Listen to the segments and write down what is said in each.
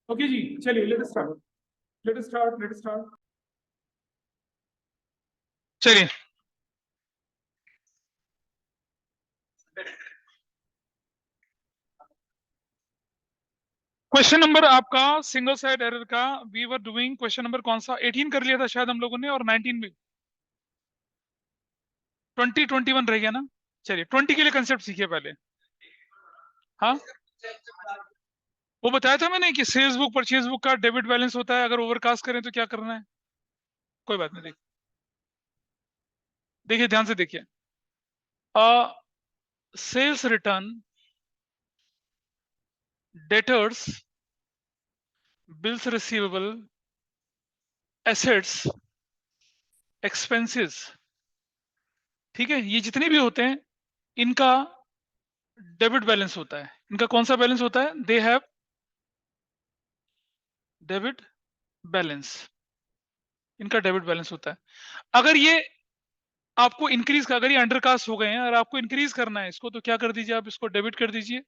Okay जी, चलिए let start. चलिए क्वेश्चन नंबर आपका सिंगल साइड एरर का we were doing question number कौन सा 18 कर लिया था शायद हम लोगों ने, और 19 भी 21 रह गया ना। चलिए 20 के लिए कंसेप्ट सीखिए पहले। हाँ, वो बताया था मैंने कि सेल्स बुक परचेज बुक का डेबिट बैलेंस होता है, अगर ओवरकास्ट करें तो क्या करना है। कोई बात नहीं, देखिए देखिए ध्यान से देखिए। Sales return, debtors, bills receivable, assets, expenses, ठीक है, ये जितने भी होते हैं इनका डेबिट बैलेंस होता है। इनका कौन सा बैलेंस होता है? दे हैव डेबिट बैलेंस, इनका डेबिट बैलेंस होता है। अगर ये आपको इंक्रीज का, अगर ये अंडरकास्ट हो गए हैं और आपको इंक्रीज करना है इसको, तो क्या कर दीजिए, आप इसको डेबिट कर दीजिए,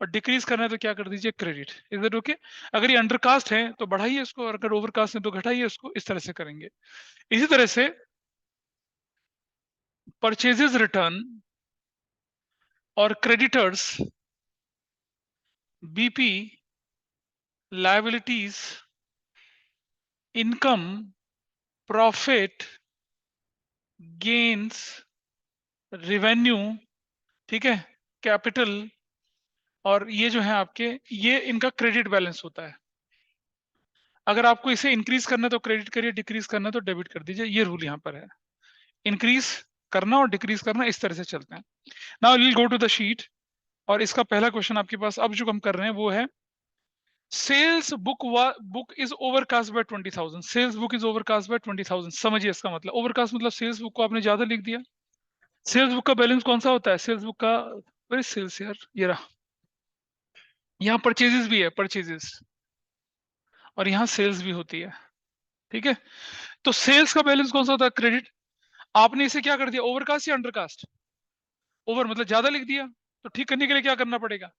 और डिक्रीज करना है तो क्या कर दीजिए, क्रेडिट। Is that okay? अगर ये अंडरकास्ट है तो बढ़ाइए इसको, और अगर ओवरकास्ट है तो घटाइए इसको। इस तरह से करेंगे। इसी तरह से परचेजेस रिटर्न और creditors, BP, liabilities, income, profit, gains, revenue, ठीक है, कैपिटल, और ये जो है आपके, ये इनका क्रेडिट बैलेंस होता है। अगर आपको इसे इंक्रीज करना है तो क्रेडिट करिए, डिक्रीज करना है तो डेबिट कर दीजिए। ये रूल यहाँ पर है, इंक्रीज करना और डिक्रीज करना इस तरह से चलते हैं। Now will go to the sheet, और इसका पहला क्वेश्चन आपके पास अब जो हम कर रहे हैं वो है sales book is overcast by 20,000। Sales book is overcast by 20,000। समझिए इसका मतलब, ओवरकास्ट मतलब सेल्स बुक को आपने ज्यादा लिख दिया। सेल्स बुक का बैलेंस कौन सा होता है? सेल्स बुक का, वेरी सेल्स यार, ये रहा, यहाँ परचेजेस भी है, परचेजेस, और यहाँ सेल्स भी होती है, ठीक है। तो सेल्स का बैलेंस कौन सा होता है? क्रेडिट। आपने इसे क्या कर दिया, ओवरकास्ट या अंडरकास्ट? ओवर मतलब ज्यादा लिख दिया, तो ठीक करने के लिए क्या करना पड़ेगा,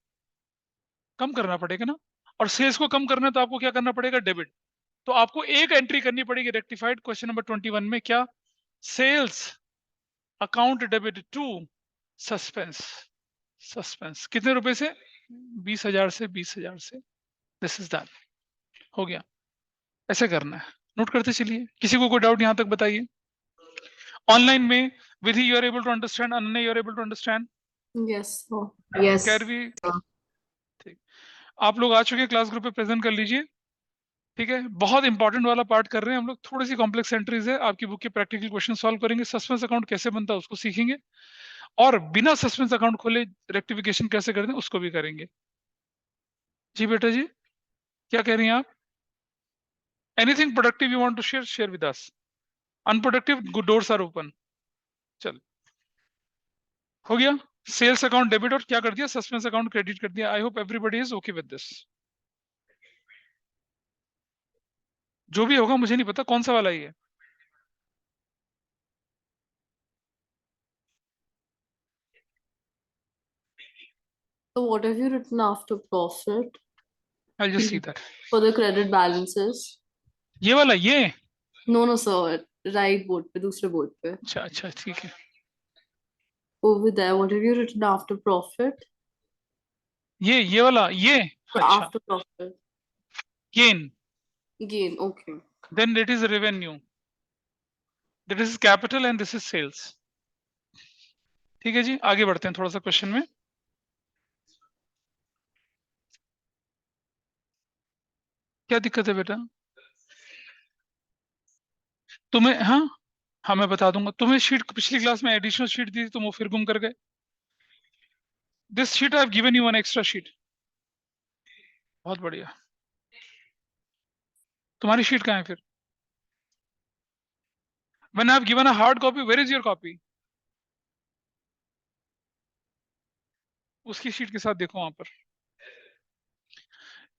कम करना पड़ेगा ना। और सेल्स को कम करना है तो आपको क्या करना पड़ेगा, डेबिट। तो आपको एक एंट्री करनी पड़ेगी रेक्टिफाइड क्वेश्चन नंबर 21 में, क्या? Sales account debit to suspense. Suspense कितने रुपए से? 20,000 से, 20,000 से। दिस इज दैट, हो गया। ऐसे करना है, नोट करते चलिए। किसी को कोई डाउट यहां तक बताइए। ऑनलाइन में Vidhi you are able to understand, Ananya you are able to understand, Yes, sir. Yes, कैर भी? sir. ठीक, आप लोग आ चुके हैं, क्लास ग्रुप पे प्रेजेंट कर लीजिए, ठीक है। बहुत इंपॉर्टेंट वाला पार्ट कर रहे हैं हम लोग, थोड़ी सी कॉम्प्लेक्स एंट्रीज है, आपकी बुक के प्रैक्टिकल क्वेश्चन सॉल्व करेंगे, सस्पेंस अकाउंट कैसे बनता है उसको सीखेंगे, और बिना सस्पेंस अकाउंट खोले रेक्टिफिकेशन कैसे करते हैं उसको भी करेंगे। जी बेटा जी, क्या कह रही हैं आप? Anything productive you want to share, share with us. Unproductive, good doors are open. चल, हो गया। सेल्स अकाउंट डेबिट, और क्या कर दिया, सस्पेंस अकाउंट क्रेडिट कर दिया। I hope everybody is okay with this. जो भी होगा मुझे नहीं पता कौन सा वाला ही है। So what have you written after profit I just see that. for the credit balances? ये वाला, ये? No, no, sir. Right board पे, दूसरे board पे. अच्छा अच्छा, ठीक है। Over there, what have you written after profit? ये वाला, ये? अच्छा, After profit. Gain, Gain. Okay. then it is revenue, that is capital, and this is sales। ठीक है जी, आगे बढ़ते हैं थोड़ा सा क्वेश्चन में। क्या दिक्कत है बेटा तुम्हें? हाँ हाँ, मैं बता दूंगा तुम्हें। शीट पिछली क्लास में एडिशनल शीट दी थी, तुम वो फिर गुम कर गए। This sheet I have given you one extra sheet. बहुत बढ़िया। तुम्हारी शीट कहाँ है फिर? When I have given a hard copy, where is your copy? उसकी शीट के साथ देखो वहां पर।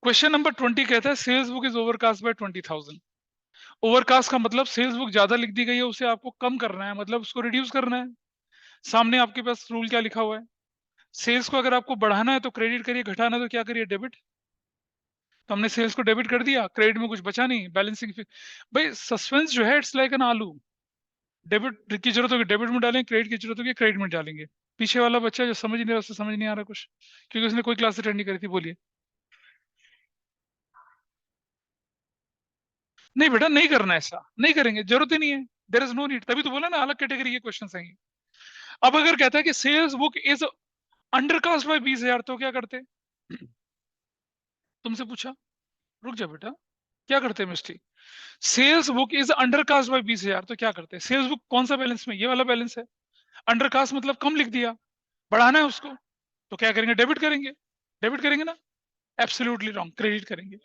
क्वेश्चन नंबर 20 कहता है sales book is overcast by 20,000। Overcast का मतलब सेल्स बुक ज्यादा लिख दी गई है, उसे आपको कम करना है, मतलब उसको रिड्यूस करना है। सामने आपके पास रूल क्या लिखा हुआ है? सेल्स को अगर आपको बढ़ाना है तो क्रेडिट करिए, घटाना है तो क्या करिए, डेबिट। तो हमने सेल्स को डेबिट कर दिया, क्रेडिट में कुछ बचा नहीं, बैलेंसिंग। भाई सस्पेंस जो है इट्स लाइक एन आलू, डेबिट की जरूरत होगी डेबिट में डालेंगे, क्रेडिट की जरूरत होगी क्रेडिट में डालेंगे। पीछे वाला बच्चा जो समझ नहीं रहा, उससे समझ नहीं आ रहा कुछ, क्योंकि उसने कोई क्लास अटेंड नहीं करी थी। बोलिए। नहीं बेटा नहीं करना, ऐसा नहीं करेंगे, जरूरत ही नहीं है, देयर इज नो नीड। तभी तो बोला ना अलग कैटेगरी के क्वेश्चन आएंगे। अब अगर कहता है कि sales book is undercast by 20,000 तो क्या करते? तुमसे पूछा, रुक जा बेटा, क्या करते Misti? Sales book is undercast by 20,000 तो क्या करते? सेल्स बुक कौन सा बैलेंस में? ये वाला बैलेंस है। अंडरकास्ट मतलब कम लिख दिया, बढ़ाना है उसको, तो क्या करेंगे, डेबिट करेंगे। डेबिट करेंगे ना? एब्सोल्युटली रॉन्ग, क्रेडिट करेंगे।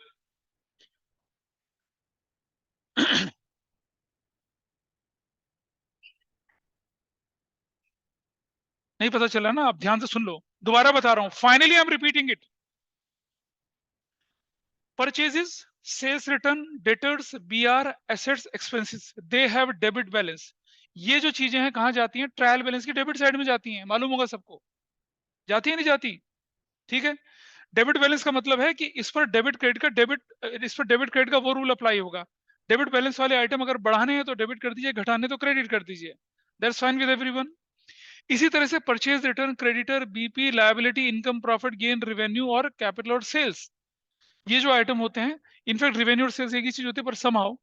नहीं पता चला ना? आप ध्यान से सुन लो, दोबारा बता रहा हूं, finally I am repeating it. Purchases, sales return, debtors, BR, assets, expenses, they have debit balance. ये जो चीजें हैं कहां जाती हैं? ट्रायल बैलेंस की डेबिट साइड में जाती हैं, मालूम होगा सबको। जाती है नहीं जाती? ठीक है। डेबिट बैलेंस का मतलब है कि इस पर डेबिट क्रेडिट का डेबिट, इस पर डेबिट क्रेडिट का वो रूल अप्लाई होगा। डेबिट बैलेंस वाले आइटम अगर बढ़ाने हैं तो डेबिट कर दीजिए, घटाने तो क्रेडिट कर दीजिए। That's fine with everyone. इसी तरह से purchase return, creditor, BP, liability, income, profit, gain, revenue और कैपिटल और सेल्स, ये जो आइटम होते हैं, इनफैक्ट रेवेन्यू और सेल्स एक ही चीज होती है, पर समहाउ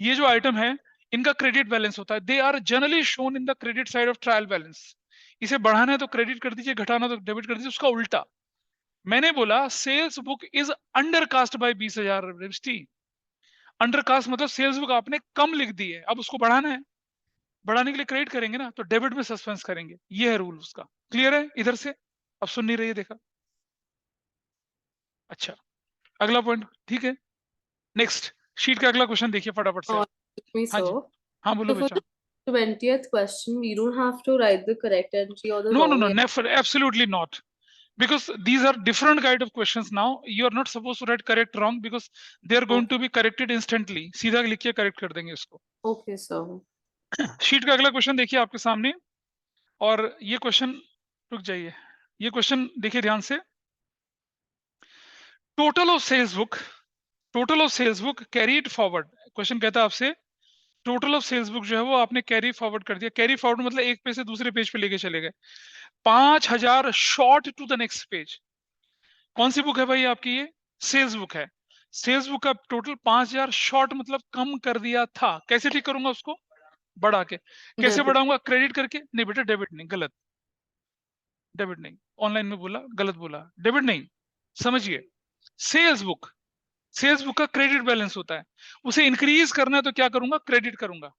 ये जो आइटम है इनका क्रेडिट बैलेंस होता है। They are generally shown in the credit side of trial balance. इसे बढ़ाना है तो क्रेडिट कर दीजिए, घटाना तो डेबिट कर दीजिए, उसका उल्टा। मैंने बोला sales book is undercast by 20,000। Undercast मतलब सेल्स बुक आपने कम लिख दी है, अब उसको बढ़ाना है, बढ़ाने के लिए क्रेडिट करेंगे ना, तो डेबिट में सस्पेंस करेंगे। ये है रूल उसका। क्लियर है इधर से? अब सुन नहीं रही है, देखा? अच्छा, अगला पॉइंट, ठीक है। नेक्स्ट शीट का अगला क्वेश्चन देखिए फटाफट से आप। Excuse me, हाँ जी, sir. हाँ बोलो So for बेटा। the 20th question, we don't have to write the correct entry or the no no wrong no, entry. never, absolutely not, because these are different kind of questions. Now you are not supposed to write correct wrong, because they are going to be corrected instantly। सीधा लिख के correct कर देंगे इसको। Okay, sir. Sheet का अगला question देखिए आपके सामने, और ये क्वेश्चन, रुक जाइए, ये क्वेश्चन देखिए ध्यान से। Total of sales book, total of sales book carried forward. Question कहता है आपसे, टोटल ऑफ सेल्स बुक जो है वो आपने कैरी फॉरवर्ड कर दिया। कैरी फॉरवर्ड मतलब एक पेज से दूसरे पेज पे लेके चले गए। 5,000 short to the next page. कौन सी बुक है भाई आपकी? ये सेल्स बुक है। सेल्स बुक का टोटल 5,000 शॉर्ट मतलब कम कर दिया था। कैसे ठीक करूंगा उसको? बढ़ा के। कैसे Debit. बढ़ाऊंगा? क्रेडिट करके? नहीं बेटा, डेबिट नहीं, गलत। डेबिट नहीं, ऑनलाइन में बोला, गलत बोला, डेबिट नहीं। समझिए, सेल्स बुक, सेल्स बुक का क्रेडिट बैलेंस होता है, उसे इंक्रीज करना है तो क्या करूंगा? क्रेडिट करूंगा।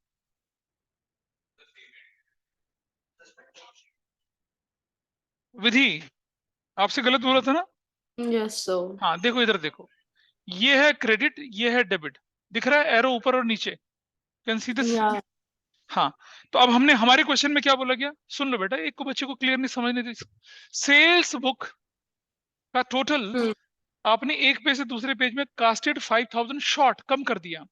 विधि, आपसे गलत बोला था ना? Yes, sir. हाँ देखो, इधर देखो, ये है क्रेडिट, ये है डेबिट। दिख रहा है एरो ऊपर और नीचे? Can see this? Yeah. हाँ। तो अब हमने हमारे क्वेश्चन में क्या बोला गया, सुन लो बेटा, एक को बच्चे को क्लियर नहीं समझने दी। सेल्स बुक का टोटल Hmm. आपने एक पेज से दूसरे पेज में कास्टेड 5,000 शॉर्ट कम कर दिया।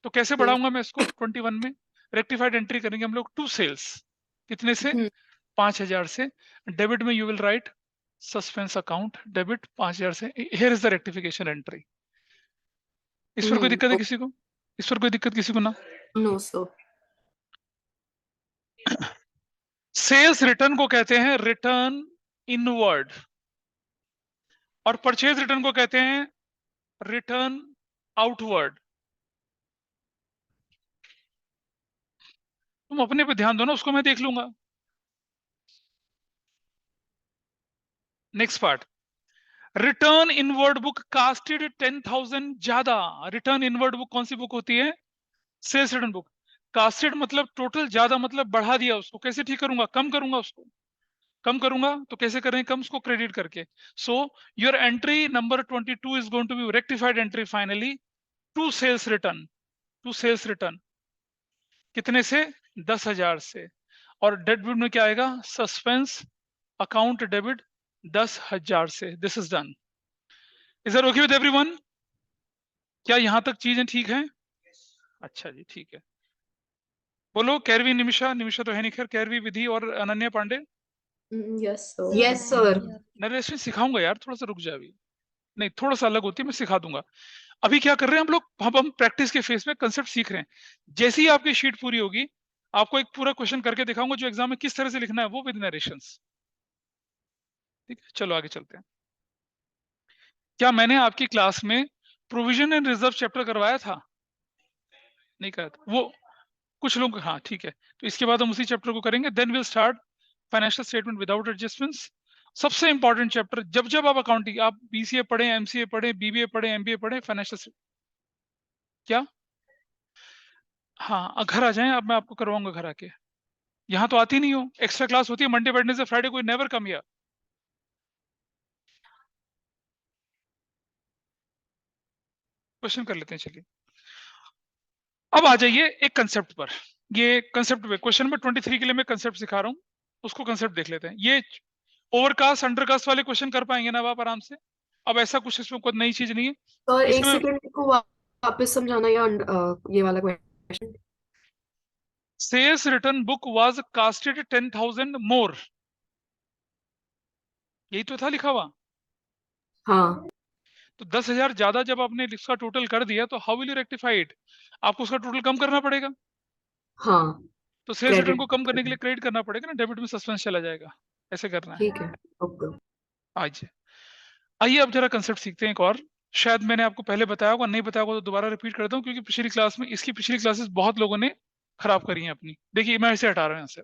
तो कैसे Hmm. बढ़ाऊंगा मैं इसको? 21 में रेक्टिफाइड एंट्री करेंगे हम लोग, टू सेल्स, कितने से? Hmm. 5,000 से। डेबिट में you will write suspense account, debit 5,000 से। Here is the rectification entry. इस पर कोई Hmm. दिक्कत है किसी को? इस पर कोई दिक्कत किसी को ना? No, sir. सेल्स रिटर्न को कहते हैं रिटर्न इनवर्ड, और परचेज रिटर्न को कहते हैं रिटर्न आउटवर्ड। तुम अपने पे ध्यान दो ना, उसको मैं देख लूंगा। Next part, return inward book casted 10,000 ज्यादा। रिटर्न इनवर्ड बुक कौन सी बुक होती है? Sales return book. कास्टेड मतलब टोटल, ज्यादा मतलब बढ़ा दिया उसको। कैसे ठीक करूंगा? कम करूंगा उसको। कम करूंगा तो कैसे करें कम? उसको क्रेडिट करके। So your entry number 22 is going to be rectified entry finally, to sales return, to sales return कितने से? 10,000 से। और डेबिट में क्या आएगा? सस्पेंस अकाउंट डेबिट 10,000 से। This is done. Is are okay with everyone? क्या यहां तक चीजें ठीक हैं? अच्छा जी, ठीक है। बोलो कैरवी, निमिषा, निमिषा तो है नहीं खैर, कैरवी, विधि और Ananya Pandey. Yes, sir. Yes, sir. Narration सिखाऊंगा यार, थोड़ा सा रुक जा अभी। नहीं, थोड़ा सा अलग होती है, मैं सिखा दूंगा। अभी क्या कर रहे हैं हम लोग, हम प्रैक्टिस के फेस में कंसेप्ट सीख रहे हैं। जैसे ही आपकी शीट पूरी होगी, आपको एक पूरा क्वेश्चन करके दिखाऊंगा जो एग्जाम में किस तरह से लिखना है, वो विद नरेशंस। ठीक है, चलो आगे चलते हैं। क्या मैंने आपकी क्लास में प्रोविजन एंड रिजर्व चैप्टर करवाया था? नहीं कराया था वो, कुछ लोग, हाँ ठीक है। तो इसके बाद हम उसी चैप्टर को करेंगे। Then will start financial statement without adjustments. सबसे इंपॉर्टेंट चैप्टर, जब जब आप अकाउंटिंग, आप बीसीए पढ़े, एमसीए पढ़े, बीबीए पढ़े, एमबीए पढ़े, फाइनेंशियल, क्या, हाँ घर आ जाएं, अब मैं आपको करवाऊंगा घर आके। यहाँ तो आती नहीं हो, एक्स्ट्रा क्लास होती है मंडे वेडनेसडे फ्राइडे, कोई नेवर कम हियर। क्वेश्चन कर लेते हैं, चलिए। अब आ जाइए एक कंसेप्ट पर। ये कंसेप्ट पे क्वेश्चन में 23 के लिए मैं कंसेप्ट सिखा रहा हूँ, उसको कंसेप्ट देख लेते हैं। ये ओवरकास्ट अंडरकास्ट वाले क्वेश्चन कर पाएंगे ना आप आराम से? अब ऐसा कुछ इसमें कोई नई चीज नहीं है सर एक इसमें। सेकंड को वापस समझाना, या ये वाला question. Sales return book was casted 10,000 more, यही तो था लिखा हुआ। हाँ तो 10,000 ज्यादा जब आपने इसका टोटल कर दिया, तो how will you rectify it? आपको उसका टोटल कम करना पड़ेगा। हाँ। तो सेल्स रिटर्न को क्रेडिट। कम करने के लिए क्रेडिट करना पड़ेगा ना, डेबिट में सस्पेंस चला जाएगा। ऐसे करना है ठीक है। ओके। आज। आइए अब जरा कंसेप्ट सीखते हैं एक और। शायद मैंने आपको पहले बताया होगा, नहीं बताया होगा तो दोबारा रिपीट करता हूँ, क्योंकि पिछली क्लास में, इसकी पिछली क्लासेस बहुत लोगों ने खराब करी हैं अपनी। देखिए मैं इसे हटा रहा हूँ यहाँ से।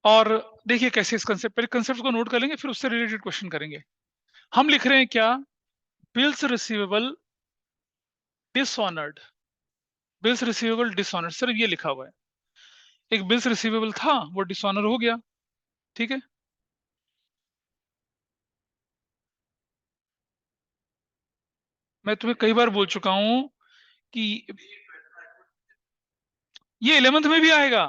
और देखिए कैसे इस कंसेप्ट, पहले कंसेप्ट को नोट कर लेंगे, फिर उससे रिलेटेड क्वेश्चन करेंगे। हम लिख रहे हैं क्या? Bills receivable dishonoured. Bills receivable dishonoured, सिर्फ ये लिखा हुआ है। एक बिल्स रिसीवेबल था, वो डिसऑनर हो गया। ठीक है, मैं तुम्हें कई बार बोल चुका हूं कि ये 11th में भी आएगा,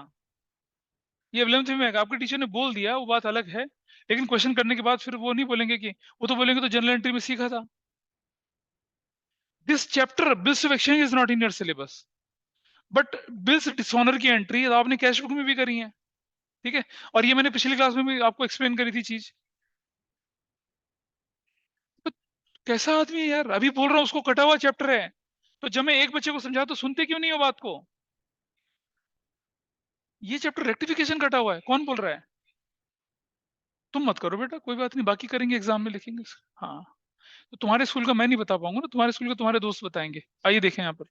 ये 11th में आएगा। आपके टीचर ने बोल दिया, वो बात अलग है, लेकिन क्वेश्चन करने के बाद फिर वो नहीं बोलेंगे कि, वो तो बोलेंगे तो जनरल एंट्री में सीखा था। This chapter bills of exchange is not in your syllabus, but bills dishonour की एंट्री आपने कैश बुक में भी करी है। ठीक है, और ये मैंने पिछली क्लास में भी आपको एक्सप्लेन करी थी चीज। तो कैसा आदमी है यार, अभी बोल रहा हूँ उसको कटा हुआ चैप्टर है, तो जब मैं एक बच्चे को समझा तो सुनते क्यों नहीं हो बात को? ये चैप्टर रेक्टिफिकेशन कटा हुआ है, कौन बोल रहा है? तुम मत करो बेटा, कोई बात नहीं, बाकी करेंगे एग्जाम में लिखेंगे। हाँ, तो तुम्हारे स्कूल का मैं नहीं बता पाऊंगा ना, तुम्हारे स्कूल के तुम्हारे दोस्त बताएंगे। आइए देखें यहाँ पर,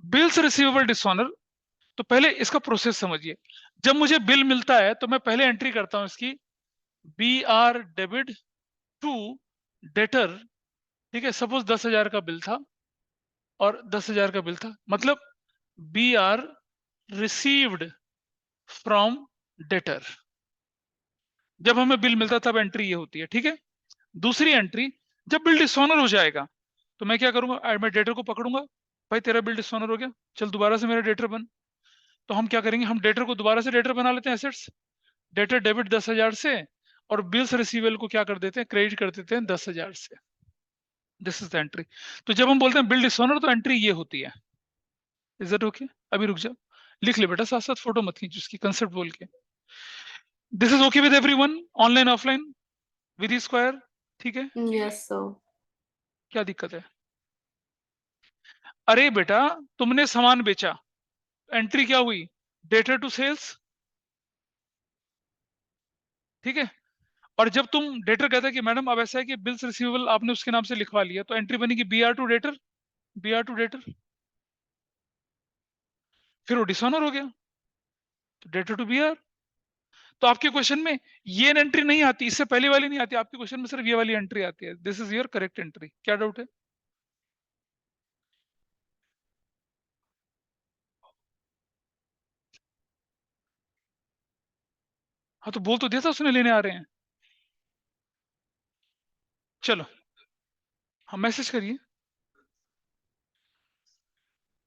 बिल्स रिसीवेबल डिसऑनर। तो पहले इसका प्रोसेस समझिए। जब मुझे बिल मिलता है तो मैं पहले एंट्री करता हूं इसकी, B R debit to debtor. ठीक है, सपोज 10,000 का बिल था, और 10,000 का बिल था, मतलब B R received from debtor. जब हमें बिल मिलता है तब एंट्री ये होती है। ठीक है, दूसरी एंट्री, जब बिल डिसऑनर हो जाएगा तो मैं क्या करूंगा, मैं डेटर को पकड़ूंगा, भाई तेरा बिल डिसऑनर हो गया, चल दोबारा से मेरा डेटर बन। तो हम क्या करेंगे, हम डेटर को दोबारा से डेटर बना लेते हैं, एसेट्स, डेटर डेबिट 10,000 से, और बिल्स रिसीवेबल को क्या कर देते हैं, क्रेडिट कर देते हैं 10,000 से। This is the entry. तो जब हम बोलते हैं बिल डिसऑनर, तो एंट्री ये होती है। Is that okay? अभी रुक जाओ, लिख ले बेटा, साथ साथ फोटो मत खींच उसकी, कंसेप्ट बोल के। This is okay with everyone, online offline, with square? ठीक है, Yes, sir. क्या दिक्कत है? अरे बेटा, तुमने सामान बेचा, एंट्री क्या हुई, डेटर टू सेल्स। ठीक है, और जब तुम डेटर कहता है कि मैडम अब ऐसा है कि बिल्स रिसीवेबल आपने उसके नाम से लिखवा लिया, तो एंट्री बनेगी B R to debtor, B R to debtor, फिर वो डिसऑनर हो गया, तो डेटर टू बी आर। तो आपके क्वेश्चन में ये एंट्री नहीं आती, इससे पहले वाली नहीं आती, आपके क्वेश्चन में सिर्फ ये वाली एंट्री आती है। This is your correct entry. क्या डाउट है? हाँ तो बोल तो दिया था उसने, लेने आ रहे हैं। चलो, हाँ मैसेज करिए,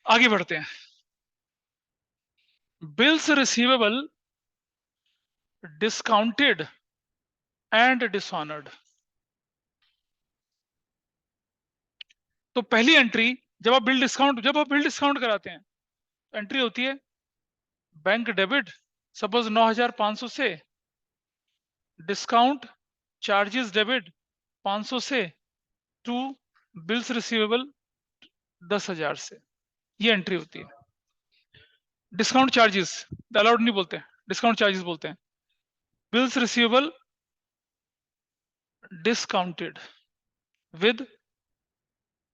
आगे बढ़ते हैं। Bills receivable discounted and dishonoured. तो पहली एंट्री, जब आप बिल डिस्काउंट कराते हैं, तो एंट्री होती है बैंक डेबिट सपोज 9,500 से, डिस्काउंट चार्जेस डेबिट 500 से, टू बिल्स रिसीवेबल 10,000 से। ये एंट्री होती है। डिस्काउंट चार्जेस अलाउड नहीं बोलते हैं, डिस्काउंट चार्जेस बोलते हैं। Bills receivable discounted with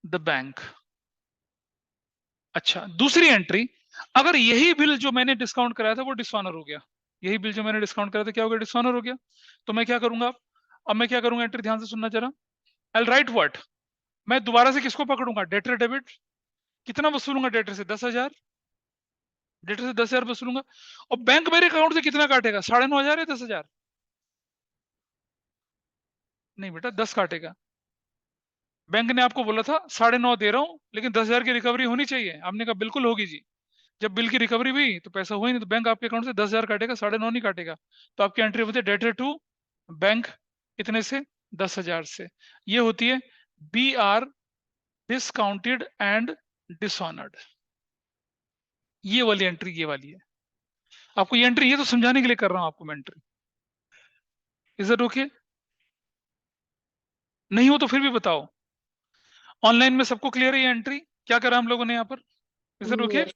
the bank. अच्छा, दूसरी एंट्री, अगर यही बिल जो मैंने डिस्काउंट कराया था वो डिसऑनर हो गया, यही बिल जो मैंने डिस्काउंट कराया था क्या हो गया, डिसऑनर हो गया, तो मैं क्या करूंगा अब मैं क्या करूंगा, एंट्री ध्यान से सुनना जरा। आई राइट व्हाट, मैं दोबारा से किसको पकड़ूंगा, डेटर डेबिट। कितना वसूलूंगा डेटर से, 10,000। डेटर से 10,000 वसूलूंगा, और बैंक मेरे अकाउंट से कितना काटेगा, 9,500 या 10,000? नहीं बेटा, 10 काटेगा। बैंक ने आपको बोला था 9.5 दे रहा हूं, लेकिन 10,000 की रिकवरी होनी चाहिए। आपने कहा बिल्कुल होगी जी। जब बिल की रिकवरी हुई तो पैसा हुआ ही नहीं, तो बैंक आपके अकाउंट से 10,000 काटेगा, 9.5 नहीं काटेगा। तो आपकी एंट्री होती है डेटर टू बैंक, कितने से, 10,000 से। ये होती है बी आर डिसकाउंटेड एंड डिसऑनर्ड। ये वाली एंट्री ये वाली है। आपको ये एंट्री, ये तो समझाने के लिए कर रहा हूं आपको मैं एंट्री। Is it okay? नहीं हो तो फिर भी बताओ। ऑनलाइन में सबको क्लियर है ये एंट्री, क्या करा हम लोगों ने यहाँ पर? Is it okay? Yes.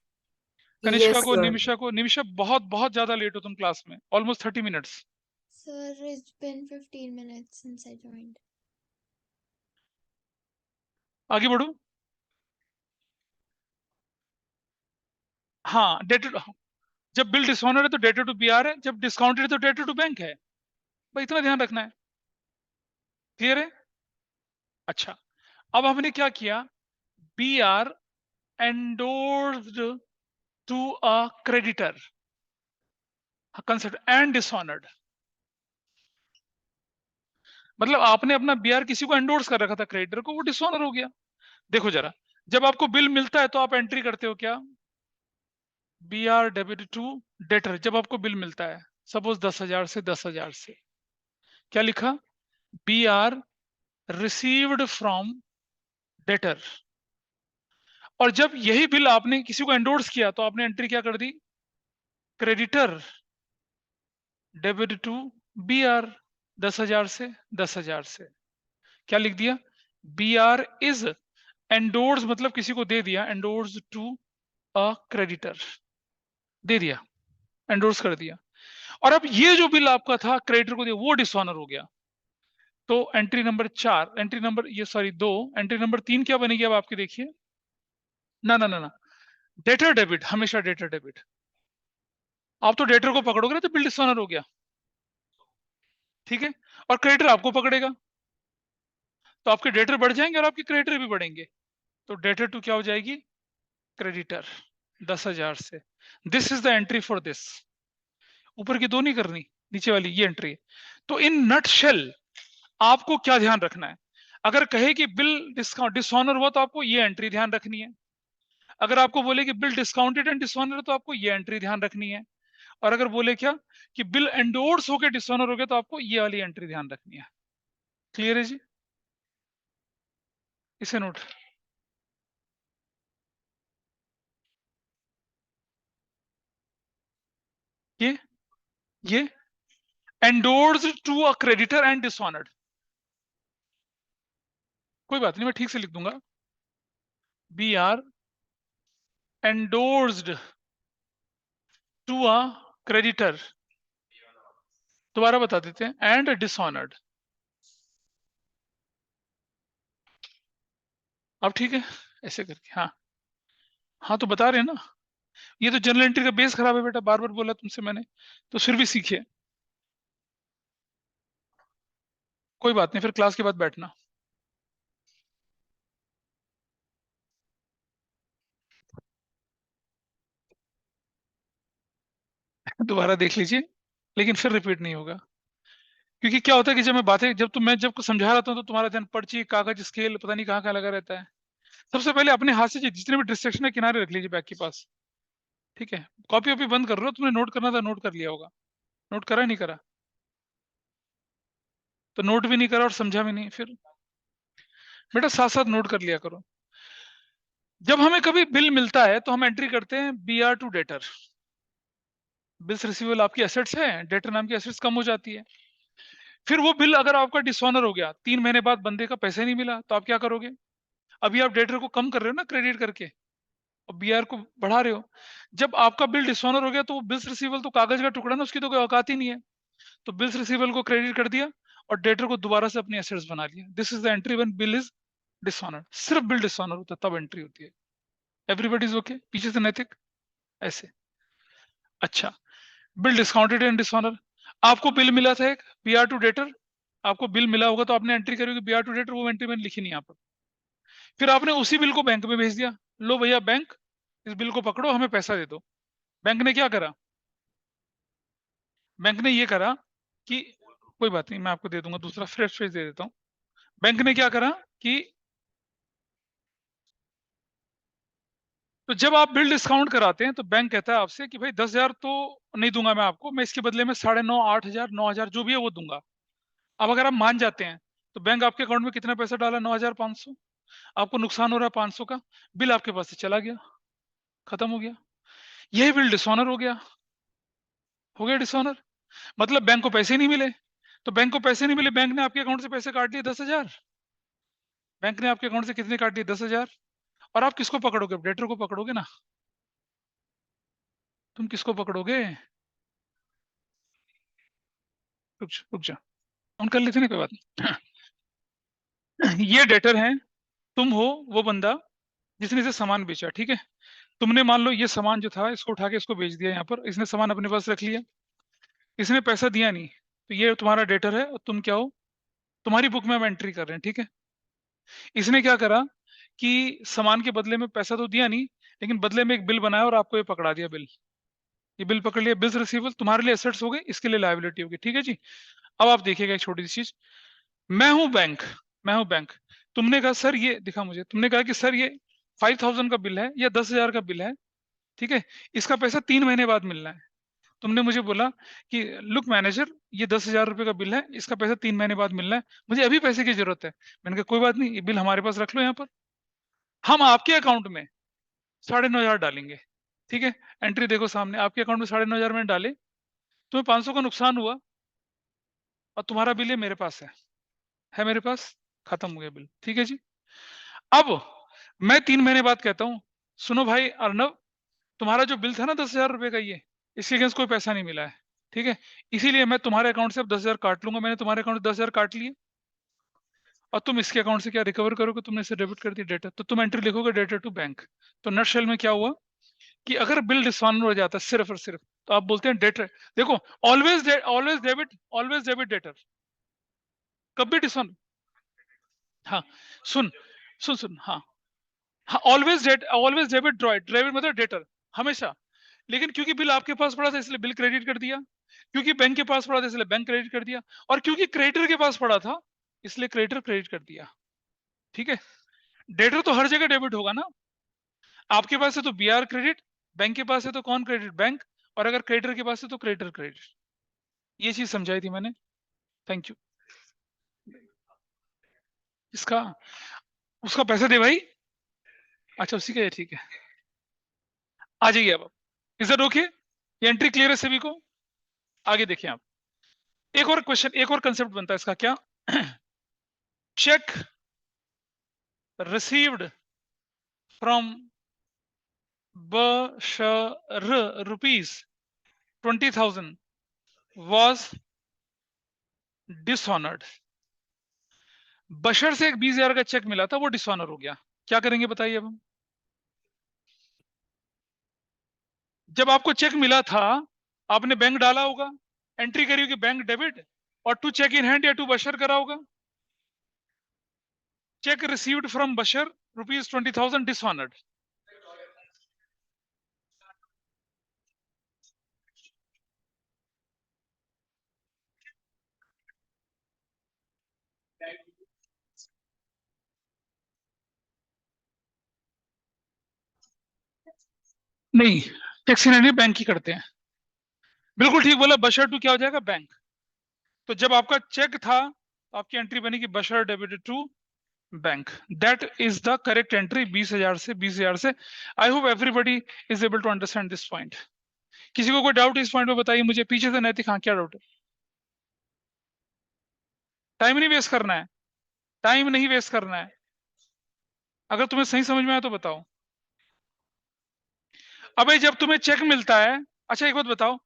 Kanishka Yes, को, sir. निमिषा को, निमिषा बहुत बहुत ज्यादा लेट हो तुम क्लास में, almost 30 minutes. Sir, it's been 15 minutes since I joined. आगे बढ़ो। हाँ, डेटर, जब बिल डिसऑनर है तो डेटर टू बीआर है, जब डिस्काउंटेड है तो डेटर टू बैंक है। भाई इतना ध्यान रखना है। क्लियर है? अच्छा, अब हमने क्या किया, B R endorsed to a creditor consider and dishonoured. मतलब आपने अपना बीआर किसी को एंडोर्स कर रखा था क्रेडिटर को, वो डिसऑनर हो गया। देखो जरा, जब आपको बिल मिलता है तो आप एंट्री करते हो क्या, B R debit to debtor. जब आपको बिल मिलता है सपोज 10,000 से, 10,000 से, क्या लिखा, B R received from debtor. और जब यही बिल आपने किसी को एंडोर्स किया तो आपने एंट्री क्या कर दी, creditor debit to B R, 10,000 से, 10,000 से। क्या लिख दिया, बी आर इज एंडोर्स, मतलब किसी को दे दिया, एंडोर्स टू अ क्रेडिटर, दे दिया, एंडोर्स कर दिया। और अब ये जो बिल आपका था क्रेडिटर को दिया, वो डिसऑनर हो गया। तो एंट्री नंबर 4, एंट्री नंबर ये सॉरी 2, एंट्री नंबर 3 क्या बनेगी अब आपकी, देखिए ना ना ना ना, डेटर डेबिट, हमेशा डेटर डेबिट। आप तो डेटर को पकड़ोगे ना तो बिल डिसऑनर हो गया, ठीक है, और क्रेडिटर आपको पकड़ेगा तो आपके डेटर बढ़ जाएंगे और आपके क्रेडिटर भी बढ़ेंगे। तो डेटर टू क्या हो जाएगी, क्रेडिटर, 10,000 से। This is the entry for this. ऊपर की दो नहीं करनी, नीचे वाली ये एंट्री है। तो इन नट शेल आपको क्या ध्यान रखना है, अगर कहे कि बिल डिस्काउंट डिसऑनर हुआ तो आपको ये एंट्री ध्यान रखनी है। अगर आपको बोले कि बिल डिस्काउंटेड एंड डिसऑनर तो आपको ये एंट्री ध्यान रखनी है। और अगर बोले क्या कि बिल एंडोर्स होकर डिसऑनर हो गया तो आपको ये वाली एंट्री ध्यान रखनी है। क्लियर है जी? इसे नोट, ये ये endorsed to a creditor and dishonoured. कोई बात नहीं, मैं ठीक से लिख दूंगा, B R endorsed to a creditor, दोबारा बता देते हैं, एंड डिसऑनर्ड। अब ठीक है, ऐसे करके, हाँ हाँ तो बता रहे हैं ना, ये तो जनरल एंट्री का बेस खराब है बेटा, बार बार बोला तुमसे मैंने, तो फिर भी सीखिए। कोई बात नहीं, फिर क्लास के बाद बैठना। दोबारा देख लीजिए, लेकिन फिर रिपीट नहीं होगा। क्योंकि क्या होता है कि जब मैं बातें, मैं जब समझा रहा था तो तुम्हारा ध्यान पर्ची, कागज, स्केल, पता नहीं कहाँ कहाँ लगा रहता है। सबसे पहले अपने हाथ से जितने भी डिस्ट्रैक्शन है किनारे रख लीजिए बैग के पास, ठीक है। कॉपी वॉपी बंद कर रहे हो, तुमने नोट करना था नोट कर लिया होगा, नोट करा नहीं करा, तो नोट भी नहीं करा और समझा भी नहीं, फिर बेटा साथ साथ नोट कर लिया करो। जब हमें कभी बिल मिलता है तो हम एंट्री करते हैं B R to debtor, bills receivable आपकी एसेट्स है, डेटर नाम की एसेट्स कम हो जाती है। फिर वो बिल अगर आपका डिसऑनर हो गया, 3 महीने बाद बंदे का पैसे नहीं मिला, तो आप क्या करोगे? अभी आप डेटर को कम कर रहे हो ना क्रेडिट करके, और बीआर को बढ़ा रहे हो। जब आपका बिल डिसऑनर हो गया तो वो बिल्स रिसीवेबल तो कागज का टुकड़ा ना, उसकी तो कोई औकात ही नहीं है। तो बिल्स रिसीवेबल को क्रेडिट कर दिया और डेटर को दोबारा से अपनी एसेट्स बना लिया। This is the entry when bill is dishonour. सिर्फ बिल डिसऑनर होता है तब एंट्री होती है। Everybody is okay? पीछे से नैतिक ऐसे। अच्छा, बिल डिस्काउंटेड एंड डिसऑनर। आपको बिल मिला था एक बीआर टू डेटर, आपको बिल मिला होगा तो आपने एंट्री करी होगी बीआर टू डेटर, वो एंट्री मैंने लिखी नहीं यहाँ पर। फिर आपने उसी बिल को बैंक में भेज दिया, लो भैया बैंक इस बिल को पकड़ो, हमें पैसा दे दो। बैंक ने क्या करा? बैंक ने ये करा कि कोई बात नहीं, मैं आपको दे दूंगा, दूसरा फ्रेश पेज दे देता हूं। बैंक ने क्या करा कि तो जब आप बिल डिस्काउंट कराते हैं तो बैंक कहता है आपसे कि भाई 10,000 तो नहीं दूंगा मैं आपको, मैं इसके बदले में 9,500, 8,000, 9,000 जो भी है वो दूंगा। अब अगर आप मान जाते हैं तो बैंक आपके अकाउंट में कितना पैसा डाला? 9,500। आपको नुकसान हो रहा है 500 का, बिल आपके पास से चला गया, खत्म हो गया। यही बिल डिसऑनर हो गया डिसऑनर। मतलब बैंक को पैसे नहीं मिले। तो बैंक को पैसे नहीं मिले, बैंक ने आपके अकाउंट से पैसे काट लिए 10,000। बैंक ने आपके अकाउंट से कितने काट लिए? 10,000। और आप किसको पकड़ोगे? डेटर को पकड़ोगे ना। तुम किसको पकड़ोगे? रुक जा, ऑन कर लेते ना, कोई बात नहीं। ये डेटर है, तुम हो वो बंदा जिसने इसे सामान बेचा, ठीक है। तुमने मान लो ये सामान जो था इसको उठा के इसको बेच दिया, यहाँ पर इसने सामान अपने पास रख लिया, इसने पैसा दिया नहीं, तो ये तुम्हारा डेटर है और तुम क्या हो? तुम्हारी बुक में हम एंट्री कर रहे हैं, ठीक है। इसने क्या करा कि सामान के बदले में पैसा तो दिया नहीं, लेकिन बदले में एक बिल बनाया और आपको ये पकड़ा दिया बिल। ये बिल पकड़ लिया, बिल्स रिसीवेबल तुम्हारे लिए एसेट्स हो गए, इसके लिए लायबिलिटी होगी, ठीक है जी। अब आप देखिएगा एक छोटी सी चीज, मैं हूं बैंक, मैं हूं बैंक। तुमने कहा सर ये दिखा मुझे, तुमने कहा कि सर ये 5,000 का बिल है या 10,000 का बिल है, ठीक है, इसका पैसा 3 महीने बाद मिलना है। तुमने मुझे बोला कि लुक मैनेजर, ये 10,000 रुपए का बिल है, इसका पैसा 3 महीने बाद मिलना है, मुझे अभी पैसे की जरूरत है। मैंने कहा कोई बात नहीं, ये बिल हमारे पास रख लो, यहाँ पर हम आपके अकाउंट में 9,500 डालेंगे, ठीक है। एंट्री देखो सामने, आपके अकाउंट में 9,500 मैंने डाले, तुम्हें 500 का नुकसान हुआ और तुम्हारा बिल ये मेरे पास है मेरे पास, खत्म हो गया बिल, ठीक है जी। अब मैं 3 महीने बाद कहता हूं, सुनो भाई अर्नव, तुम्हारा जो बिल था ना 10,000 रुपए का, ये इसके अगेंस्ट कोई पैसा नहीं मिला है, ठीक है, इसीलिए मैं तुम्हारे अकाउंट से अब 10,000 काट लूंगा। मैंने तुम्हारे अकाउंट से 10,000 काट लिए और तुम इसके अकाउंट से क्या रिकवर करोगे? तुमने इसे डेबिट कर दिया डेटा, तो तुम एंट्री लिखोगे डेटर टू बैंक। तो नटशेल में क्या हुआ कि अगर बिल डिसऑनर हो जाता है सिर्फ और सिर्फ, तो आप बोलते हैं डेटर, देखो ऑलवेज डेबिट डेटर, कभी डिसऑनर। हाँ, सुन सुन सुन, हाँ हाँ, ऑलवेज डेबिट डेबिट मतलब डेटर, हमेशा। लेकिन क्योंकि बिल आपके पास पड़ा था इसलिए बिल क्रेडिट कर दिया, क्योंकि बैंक के पास पड़ा था इसलिए बैंक क्रेडिट कर दिया, और क्योंकि क्रेडिटर के पास पड़ा था इसलिए क्रेडिटर क्रेडिट कर दिया, ठीक है। डेटर तो हर जगह डेबिट होगा ना। आपके पास है तो बीआर क्रेडिट, बैंक के पास है तो कौन क्रेडिट? बैंक। और अगर क्रेडिटर के पास है तो क्रेडिटर क्रेडिट। ये चीज समझाई थी मैंने, थैंक यू। इसका उसका पैसा दे भाई। अच्छा उसी का है, ठीक है। आ जाइए अब, इज दैट ओके? ये एंट्री क्लियर है सभी को? आगे देखिए आप, एक और क्वेश्चन, एक और कंसेप्ट बनता है इसका, क्या? Cheque received from Bashar rupees 20,000 was dishonoured. Bashar से एक 20,000 का चेक मिला था, वो डिसऑनर हो गया, क्या करेंगे बताइए अब हम? जब आपको चेक मिला था आपने बैंक डाला होगा, एंट्री करी होगी बैंक डेबिट, और टू चेक इन हैंड या टू बशर करा होगा। Check received from Bashar rupees 20,000 dishonoured. नहीं, टैक्स इन हैंड बैंक ही करते हैं, बिल्कुल ठीक बोला। बशर टू क्या हो जाएगा? बैंक। तो जब आपका चेक था आपकी एंट्री बनेगी Bashar debited to bank. That is the correct entry, 20,000 से 20,000 से। I hope everybody is able to understand this point. किसी को कोई डाउट इस पॉइंट पे बताइए मुझे, पीछे से नैतिक, हाँ क्या डाउट है? टाइम नहीं वेस्ट करना है, टाइम नहीं वेस्ट करना है, अगर तुम्हें सही समझ में आया तो बताओ। अबे जब तुम्हें चेक मिलता है, अच्छा एक बात बताओ,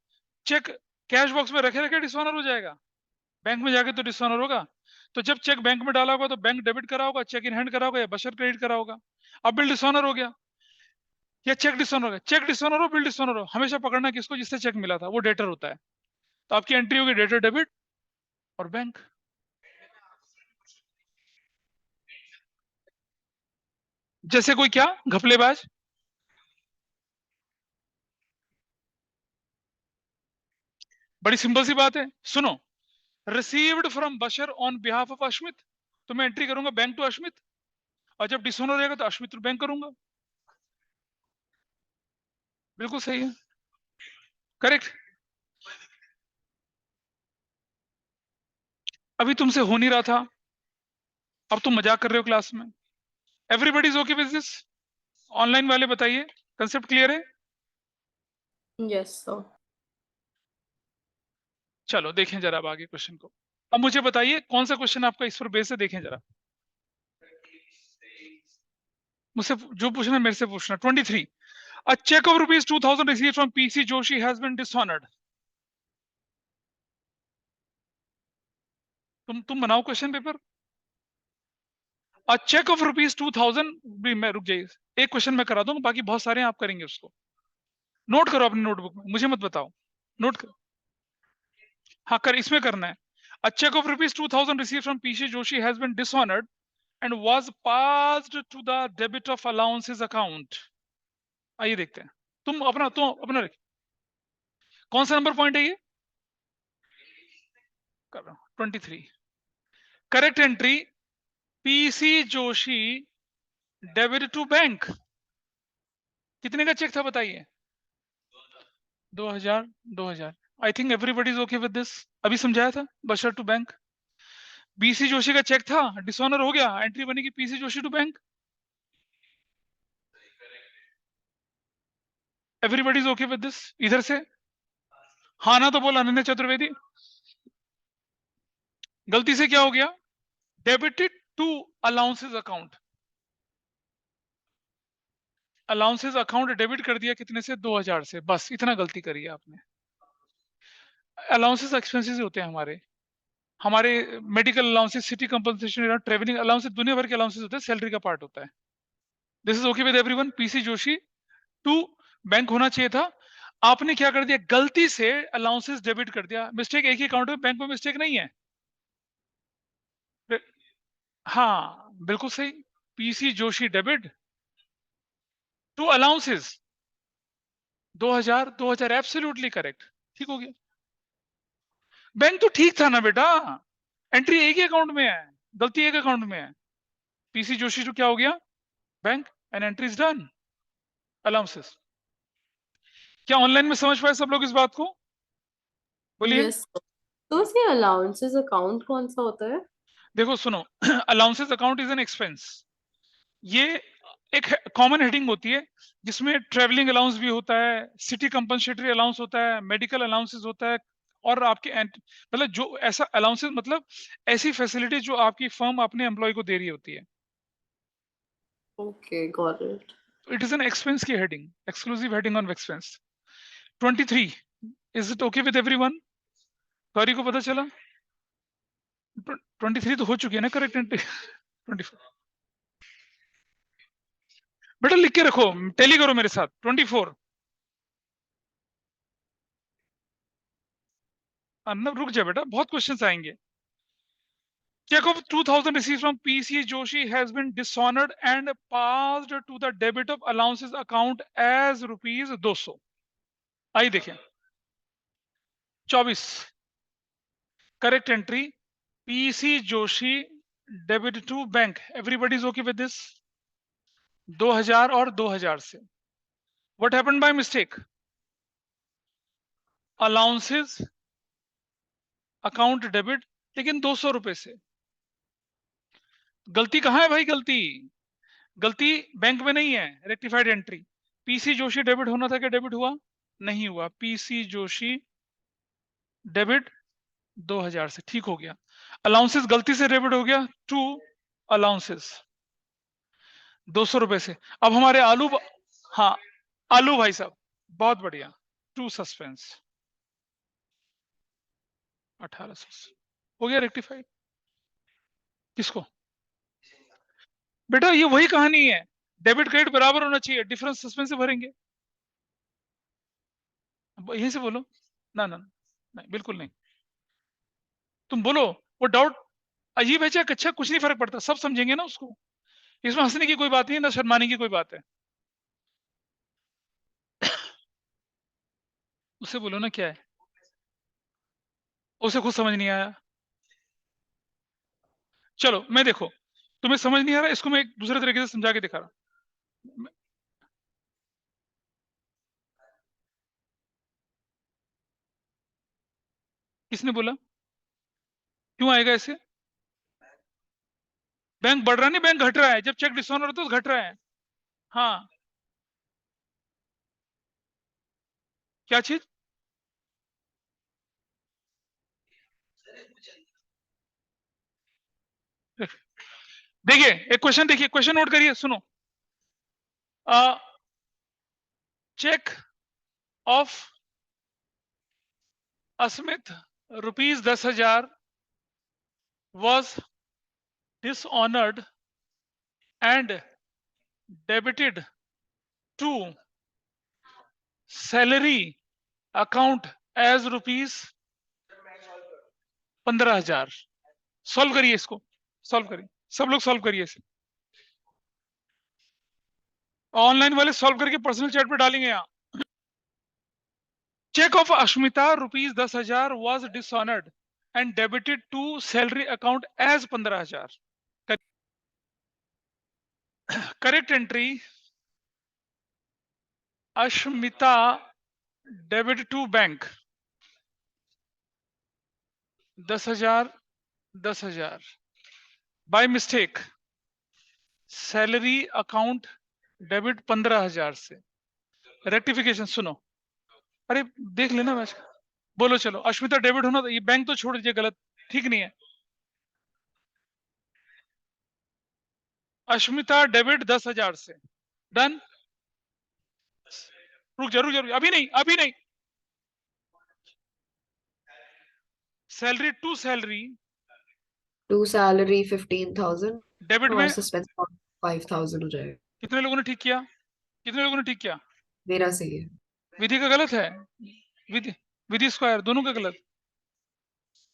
चेक कैश बॉक्स में रखे रखे डिसऑनर हो जाएगा, बैंक में जाके तो डिसऑनर होगा। तो जब चेक बैंक में डाला होगा तो बैंक डेबिट करा होगा, चेक इन हैंड करा होगा या बशर क्रेडिट करा होगा। अब बिल डिसऑनर हो गया या चेक डिसऑनर हो गया, चेक डिसऑनर हो बिल डिसऑनर हो, हमेशा पकड़ना किसको? जिससे चेक मिला था, वो डेटर होता है। तो आपकी एंट्री होगी डेटर डेबिट और बैंक। जैसे कोई क्या घपलेबाज, बड़ी सिंपल सी बात है, सुनो, received from Bashar on behalf of Ashmit, तो मैं एंट्री करूंगा बैंक टू अश्मित, और जब डिसऑनर रहेगा तो अश्मित टू बैंक करूंगा। बिल्कुल सही है, करेक्ट। अभी तुमसे हो नहीं रहा था, अब तुम मजाक कर रहे हो क्लास में। Everybody is okay with this? Online वाले बताइए, कंसेप्ट क्लियर है? Yes, sir. चलो देखें जरा अब आगे क्वेश्चन को। अब मुझे बताइए कौन सा क्वेश्चन आपका इस पर बेस है, देखें जरा। मुझसे जो पूछना है मेरे से पूछना। 23, a check of rupees 2000 received from PC Joshi has been dishonored. तुम बनाओ question paper. a check of rupees 2000 भी, मैं रुक जाइए, एक क्वेश्चन मैं करा दूंगा, बाकी बहुत सारे हैं आप करेंगे उसको। नोट करो अपनी नोटबुक में, मुझे मत बताओ, नोट करो। हाँ कर, इसमें करना है। a check of rupees 2000 received from PC Joshi has been dishonored and was passed to the debit of allowances account. आइए देखते हैं, तुम अपना कौन सा नंबर पॉइंट है ये? कर रहा हूं 23। Correct entry, P C Joshi debit to bank. कितने का चेक था बताइए? 2000, 2000। I think everybody is okay with this, अभी समझाया था, बशर टू बैंक। बीसी जोशी का चेक था, डिसऑनर हो गया, एंट्री बनेगी P C Joshi to bank. Everybody is okay with this? इधर से हाँ ना तो बोला अनन्या चतुर्वेदी। गलती से क्या हो गया? Debited to allowances account, allowances account debit कर दिया, कितने से? 2000 से, बस इतना गलती करी है आपने। अलाउंसेस एक्सपेंसेस होते हैं हमारे, हमारे medical allowances, city compensation, travelling allowances, दुनिया भर के अलाउंसेस होते हैं, सैलरी का पार्ट होता है। This is okay with everyone? P C Joshi to bank होना चाहिए था, आपने क्या कर दिया? गलती से अलाउंसेस डेबिट कर दिया। मिस्टेक एक ही अकाउंट में, बैंक में मिस्टेक नहीं है। हाँ बिल्कुल सही, P C Joshi debit to allowances 2000, 2000 absolutely correct, ठीक हो गया। बैंक तो ठीक था ना बेटा, एंट्री एक ही अकाउंट में है, गलती एक अकाउंट में है। पीसी जोशी टू क्या हो गया? Bank, and entry is done, allowances. क्या ऑनलाइन में समझ पाए सब लोग इस बात को? बोलिए। Yes, sir. तो ये allowances account कौन सा होता है? देखो सुनो, allowances account is an expense, ये एक कॉमन हेडिंग होती है जिसमें ट्रेवलिंग अलाउंस भी होता है, सिटी कंपनसेटरी अलाउंस होता है, मेडिकल अलाउंसेस होता है, और आपके मतलब जो ऐसा अलाउंसेस, मतलब ऐसी फैसिलिटी जो आपकी फर्म अपने एम्प्लॉय को दे रही होती है। Okay, got it. It is an expense की heading, exclusive heading on expense. 23, is it okay with everyone? Sorry को पता चला? 23 तो हो चुकी है ना करेक्ट एंट्री? 24 बेटा लिख के रखो, टेली करो मेरे साथ। 24, रुक जा बेटा, बहुत क्वेश्चंस आएंगे। Check of 2000 received from PC Joshi has been dishonored and passed to the debit of allowances account as rupees 200। आइए देखें 24, correct entry, P C Joshi debit to bank. Everybody is okay with this? 2000 और 2000 से what happened by mistake? Allowances account debit, लेकिन 200 रुपए से। गलती कहां है भाई? गलती बैंक में नहीं है, rectified entry. P C Joshi debit होना था, क्या डेबिट हुआ? नहीं हुआ, पीसी जोशी डेबिट 2000 से, ठीक हो गया। अलाउंसेस गलती से डेबिट हो गया, टू अलाउंसेस 200 रुपए से। अब हमारे हाँ आलू भाई साहब, बहुत बढ़िया, टू सस्पेंस 1800 हो गया रेक्टिफाइड। किसको बेटा, ये वही कहानी है, डेबिट क्रेडिट बराबर होना चाहिए, डिफरेंस सस्पेंस से भरेंगे। यहीं से बोलो ना ना नहीं, बिल्कुल नहीं, तुम बोलो। वो डाउट अजीब है चाहे अच्छा, कुछ नहीं फर्क पड़ता, सब समझेंगे ना उसको, इसमें हंसने की कोई बात नहीं है, ना शर्माने की कोई बात है। उससे बोलो ना क्या है, उसे खुद समझ नहीं आया। चलो मैं देखो, तुम्हें समझ नहीं आ रहा, इसको मैं एक दूसरे तरीके से समझा के दिखा रहा हूं। किसने बोला, क्यों आएगा ऐसे? बैंक बढ़ रहा नहीं, बैंक घट रहा है, जब चेक डिसऑनर होता है तो घट रहा है। हाँ, क्या चीज? देखिए एक क्वेश्चन, देखिए क्वेश्चन नोट करिए, सुनो। Cheque of Asmit ₹10,000 was dishonored and debited to salary account as ₹15,000। Solve करिए इसको, सॉल्व करिए, सब लोग सॉल्व करिए इसे, ऑनलाइन वाले सॉल्व करके पर्सनल चैट पे डालेंगे यहाँ। Cheque of Ashmita ₹10,000 was dishonored and debited to salary account as 15,000। Correct entry, Ashmita debit to bank 10,000 10,000 by mistake salary account debit 15,000 से। रेक्टिफिकेशन सुनो, अरे देख लेना मैच, बोलो चलो। अश्मिता डेबिट होना, ये बैंक तो छोड़ दीजिए, गलत, ठीक नहीं है। अश्मिता डेबिट 10,000 से, डन। रुक जा रुक जा, अभी नहीं अभी नहीं। Salary to salary to salary 15,000 debit और में सस्पेंस 5,000 हो जाएगा। कितने लोगों ने ठीक किया, कितने लोगों ने ठीक किया? मेरा सही है। विधि का गलत है, विधि विधि स्क्वायर दोनों का गलत।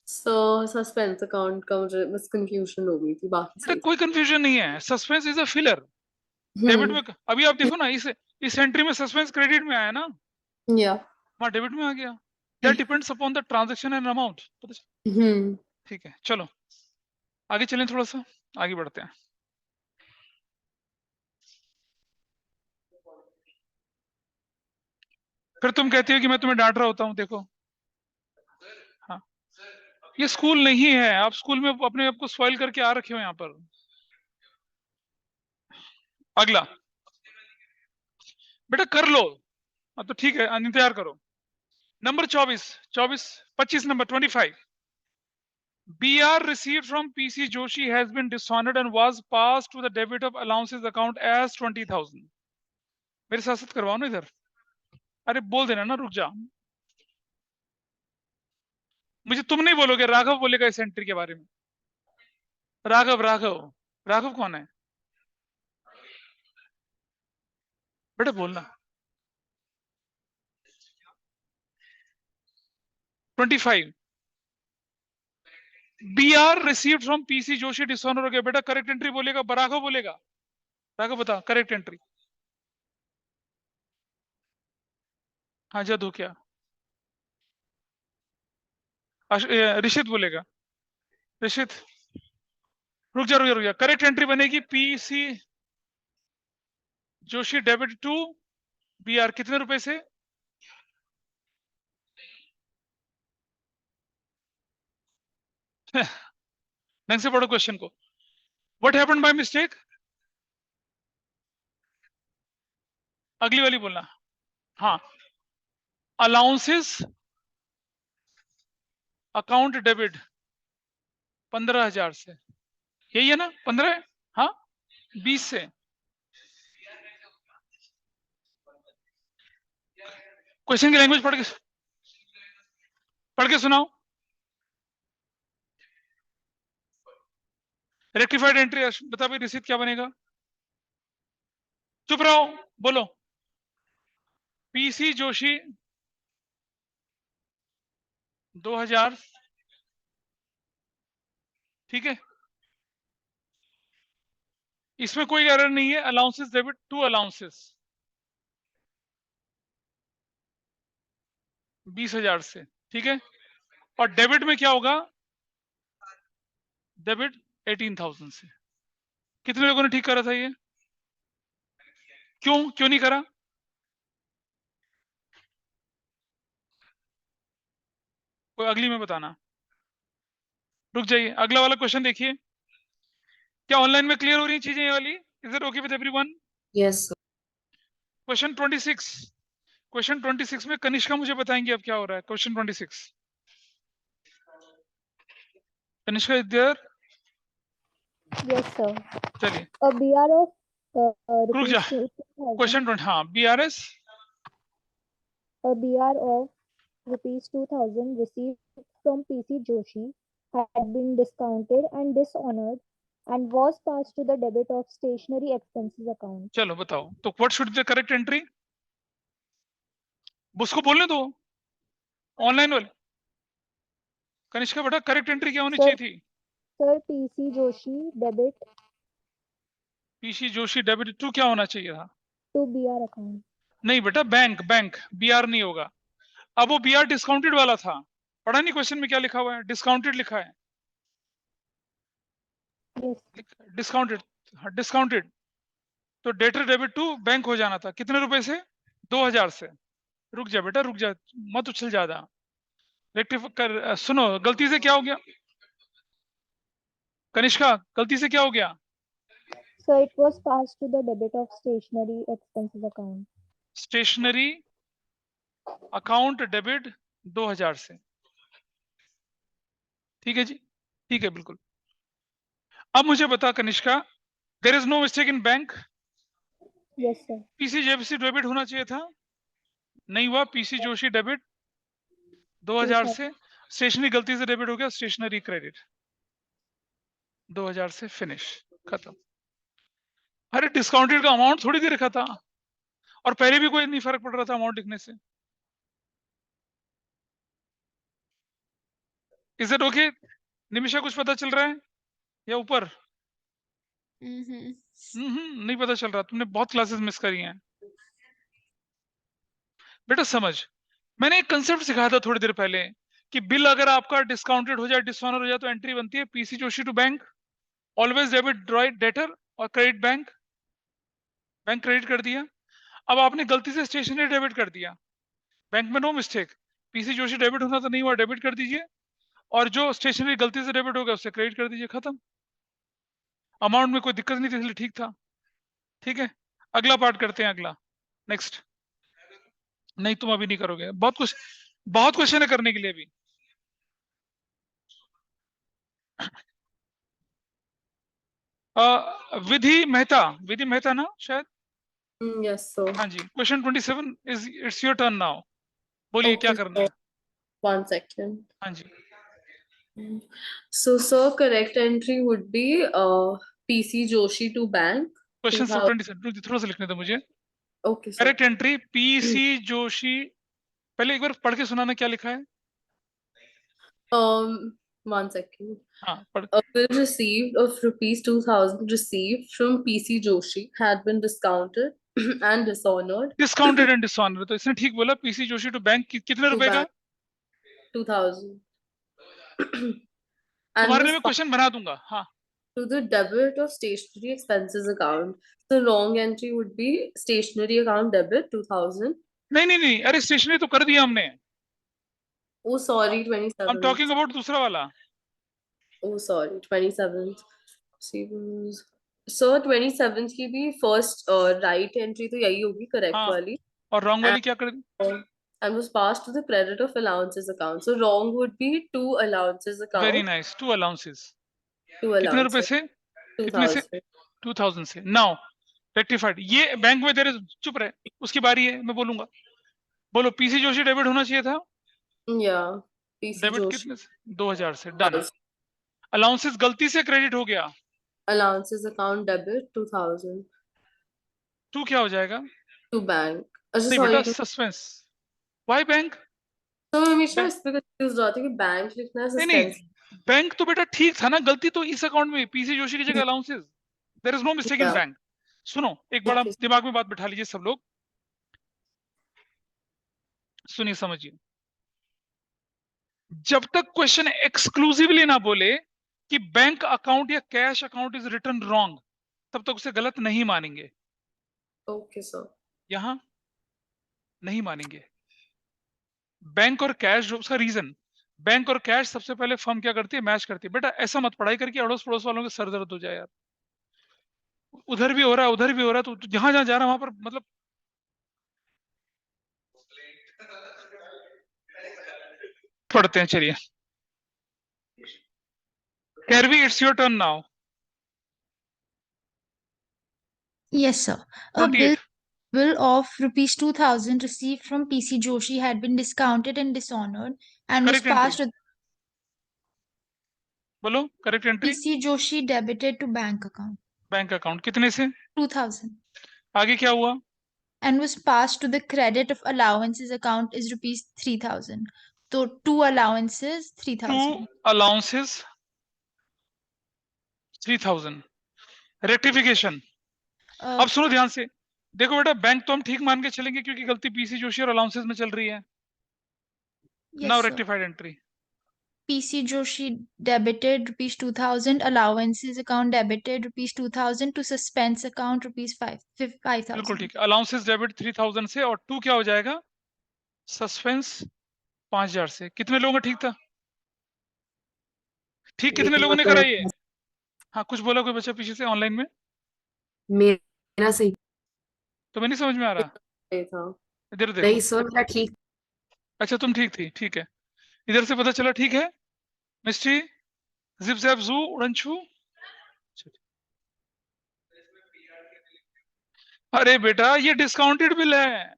So suspense account का मुझे बस confusion हो गई थी, बाकी बेटा सही कोई कंफ्यूजन नहीं है, suspense is a filler. Debit में अभी आप देखो ना, इस एंट्री में सस्पेंस क्रेडिट में आया ना, yeah वहां डेबिट में आ गया। That depends upon the transaction and amount. ठीक है चलो आगे चलें, थोड़ा सा आगे बढ़ते हैं। फिर तुम कहती हो कि मैं तुम्हें डांट रहा होता हूं, देखो। हाँ, ये स्कूल नहीं है, आप स्कूल में अपने आप को स्पॉइल करके आ रखे हो यहाँ पर। अगला बेटा कर लो, हाँ तो ठीक है, इंतजार करो। Number 25 number 25, BR received from PC Joshi has been dishonored and was passed to the debit of allowances account as 20,000। मेरे साथ साथ करवाओ ना इधर, अरे बोल देना ना, रुक जा। मुझे तुम नहीं बोलोगे, राघव बोलेगा इस एंट्री के बारे में। राघव राघव राघव कौन है बेटा, बोलना। 25, BR received from PC Joshi dishonour हो गया। बेटा करेक्ट एंट्री बोलेगा, राघव बोलेगा। राघव बता करेक्ट एंट्री। हाँ जद हो क्या, ऋषित बोलेगा, ऋषित। रुक जा, करेक्ट एंट्री बनेगी P C Joshi debit to BR कितने रुपए से? ढंग से पढ़ो क्वेश्चन को। व्हाट हैपेंड बाय मिस्टेक, अगली वाली बोलना। हाँ अलाउंसेस अकाउंट डेबिट 15,000 से, यही है ना? 15 हाँ 20 से। क्वेश्चन की लैंग्वेज पढ़ के सुनाओ। रेक्टिफाइड एंट्री बता भाई, रिसीट क्या बनेगा? चुप रहो, बोलो। पीसी जोशी 2000, ठीक है, इसमें कोई एरर नहीं है। अलाउंसेस डेबिट टू अलाउंसेस 20,000 से, ठीक है। और डेबिट में क्या होगा? डेबिट 18,000 से। कितने लोगों ने ठीक करा था ये? क्यों नहीं करा? कोई अगली में बताना। रुक जाइए, अगला वाला क्वेश्चन देखिए। क्या ऑनलाइन में क्लियर हो रही चीजें ये वाली? Is it okay with everyone? Yes, sir. Question 26, question 26 में कनिष्का मुझे बताएंगे अब क्या हो रहा है। Question 26, Kanishka is there? Yes, sir. चलिए A BR of रुक जा। rupees 2,000. क्वेश्चन 20, हाँ BRS A BR of rupees 2,000 received from PC Joshi had been discounted and dishonored and was passed to the debit of stationery expenses account. चलो बताओ, तो what should the correct entry? उसको बोलने दो online वाले। कनिष्का बेटा, correct entry क्या होनी Sir. चाहिए थी? Sir, PC Joshi debit P C Joshi debit to क्या होना चाहिए था? to BR account. नहीं बेटा, बैंक बीआर नहीं होगा। अब वो बीआर डिस्काउंटेड वाला था, पढ़ा नहीं क्वेश्चन में क्या लिखा हुआ है? डिस्काउंटेड लिखा है। Yes. डिस्काउंटेड, हाँ डिस्काउंटेड। तो डेटर डेबिट टू बैंक हो जाना था। कितने रुपए से? 2,000 से। रुक जा बेटा, रुक जा, मत उछल ज्यादा। रेक्टिफाई कर, सुनो, गलती से क्या हो गया कनिष्का? गलती से क्या हो गया? So it was passed to the debit of stationery expenses account. Stationery account debit 2,000 से, ठीक है जी, ठीक है बिल्कुल। अब मुझे बता Kanishka, there is no mistake in bank? Yes, sir. P C J P C debit होना चाहिए था, नहीं हुआ। पीसी जोशी डेबिट 2000 Yes, से, स्टेशनरी गलती से डेबिट हो गया, स्टेशनरी क्रेडिट 2000 से, फिनिश, खत्म। अरे डिस्काउंटेड का अमाउंट थोड़ी दे रखा था, और पहले भी कोई नहीं फर्क पड़ रहा था अमाउंट लिखने से। Is it okay Nimisha? कुछ पता चल रहा है या ऊपर? नहीं पता चल रहा। तुमने बहुत क्लासेस मिस करी हैं बेटा। समझ, मैंने एक कंसेप्ट सिखाया था थोड़ी देर पहले कि बिल अगर आपका डिस्काउंटेड हो जाए, डिसऑनर हो जाए, तो एंट्री बनती है P C Joshi to bank, always debit debtor और क्रेडिट बैंक क्रेडिट कर दिया। अब आपने गलती से स्टेशनरी डेबिट कर दिया, बैंक में no mistake, P C Joshi debit होना तो नहीं हुआ, डेबिट कर दीजिए, और जो स्टेशनरी गलती से डेबिट हो गया उससे क्रेडिट कर दीजिए, खत्म। अमाउंट में कोई दिक्कत नहीं थी, इसलिए ठीक था। ठीक है, अगला पार्ट करते हैं, अगला नेक्स्ट। नहीं तुम अभी नहीं करोगे, बहुत क्वेश्चन है करने के लिए अभी। विधि मेहता ना शायद? Yes, sir. हाँ जी, question 27 is it's your turn now. बोलिए क्या Okay, करना है? sir. 1 second. हाँ जी, So, sir, correct entry would be PC Joshi to bank. Question 2000. 27 थोड़ा सा लिखने दो मुझे। Okay, sir. Correct entry P C Joshi, पहले एक बार पढ़ के सुनाना क्या लिखा है। 1 second. हाँ पढ़। A bill received of rupees 2,000 received from PC Joshi had been discounted and dishonored. Discounted and dishonour, तो इसने ठीक बोला। पीसी जोशी टू बैंक कितने To रुपए का? bank 2,000. And तुम्हारे लिए was मैं क्वेश्चन बना दूंगा। हाँ to the debit of stationery expenses account. The wrong entry would be stationery account debit 2,000. नहीं, अरे स्टेशनरी तो कर दिया हमने। Oh, sorry, I am 27th. Talking about दूसरा वाला। Oh, sorry, 27th. Receivables. Sir, 27th की भी first right entry तो यही होगी, correct हाँ, वाली. और रॉन्ग वाली क्या कर दी? and was passed to the credit of allowances account. So wrong would be to allowances account. Very nice, 2 allowances. To कितने रुपए allowances. से? कितने से? 2000. 2000 से। Now rectified. ये बैंक में तेरे चुप रहे, उसकी बारी है, मैं बोलूंगा। बोलो पीसी जोशी डेबिट होना चाहिए था। Yeah. PC debit Joshi. कितने से? 2000 से। डन। अलाउंसेस गलती से क्रेडिट हो गया, Allowances account debit 2000 टू क्या हो जाएगा? to bank. अच्छा नहीं sorry बेटा, to. सस्पेंस। Why bank? तो मैं हमेशा इस पे कंफ्यूज रहती हूँ कि बैंक लिखना है नहीं सस्पेंस. नहीं, बैंक तो बेटा ठीक था ना, गलती तो इस अकाउंट में, पीसी जोशी की जगह allowances. There is no mistake in Yeah. Bank. सुनो, एक बड़ा Okay. दिमाग में बात बिठा लीजिए सब लोग, सुनिए समझिए। जब तक क्वेश्चन एक्सक्लूसिवली ना बोले कि बैंक अकाउंट या cash account is written wrong, तब तक उसे गलत नहीं मानेंगे। Okay, sir. यहां नहीं मानेंगे। बैंक और कैश, उसका रीजन, बैंक और कैश सबसे पहले फर्म क्या करती है? मैच करती है। बेटा ऐसा मत पढ़ाई करके अड़ोस पड़ोस वालों के सर दर्द हो जाए यार। उधर भी हो रहा है, उधर भी हो रहा है, तो जहां जहां जा रहा है वहां पर मतलब पढ़ते हैं। चलिए Kairavi, it's your turn now. Yes, sir. A 28। bill of rupees 2000 received from PC Joshi had been discounted and dishonored and was correct entry passed to बोलो, correct entry. PC Joshi debited to bank account bank account कितने से? 2000 आगे क्या हुआ? and was passed to the credit of allowances account is rupees 3000. So two allowances to 3000. Allowances 3000। Rectification. अब सुनो ध्यान से, देखो बेटा बैंक तो हम ठीक मान के चलेंगे क्योंकि गलती पीसी जोशी और अलाउंसेस में चल रही है। Yes, now sir. Rectified entry. PC Joshi debited rupees 2000, allowances account debited rupees 2000 to suspense account rupees 5000. बिल्कुल ठीक है। अलाउंसेस डेबिट 3000 से और टू क्या हो जाएगा? सस्पेंस 5000 से। कितने लोगों का ठीक था? ठीक कितने लोगों ने करा ये? हाँ कुछ बोला कोई बच्चा पीछे से ऑनलाइन में? मेरा सही तो मैं नहीं समझ में आ रहा। ये था. इधर देखो। नहीं सर, मेरा ठीक। अच्छा तुम ठीक थी, ठीक है। इधर से पता चला ठीक है। मिस्ट्री, जिप जैप जू, उड़नछू। अरे बेटा ये डिस्काउंटेड बिल है,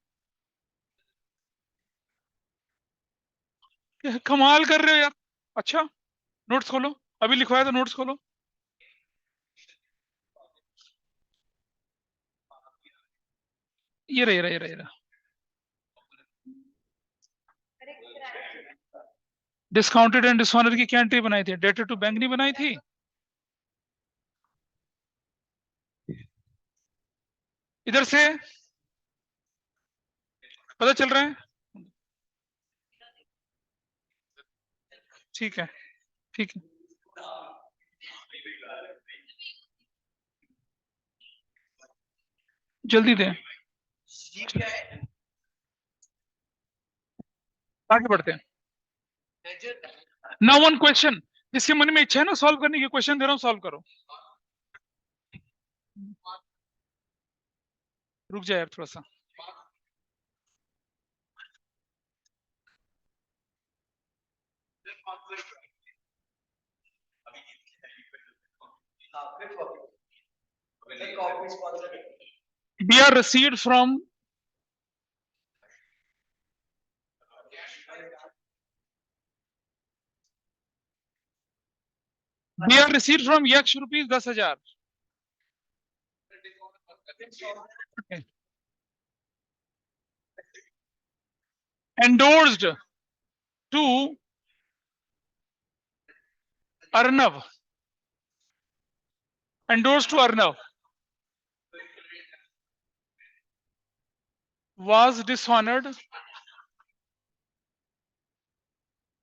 कमाल कर रहे हो यार। अच्छा नोट्स खोलो, अभी लिखवाया तो नोट्स खोलो। ये रहा, ये रहा, ये रहा, ये रहा। डिस्काउंटेड एंड डिसऑनर की क्या एंट्री बनाई थी? डेटर टू बैंक नहीं बनाई थी? इधर से पता चल रहा है? ठीक है, ठीक है। जल्दी दें, आगे बढ़ते हैं। नाउ वन क्वेश्चन, जिसके मन में इच्छा है ना सॉल्व करने की, क्वेश्चन दे रहा हूं, सॉल्व करो। रुक जाए यार थोड़ा सा। We are received from Yaksh rupees 10,000। endorsed to Arnav, endorsed to Arnav, was dishonored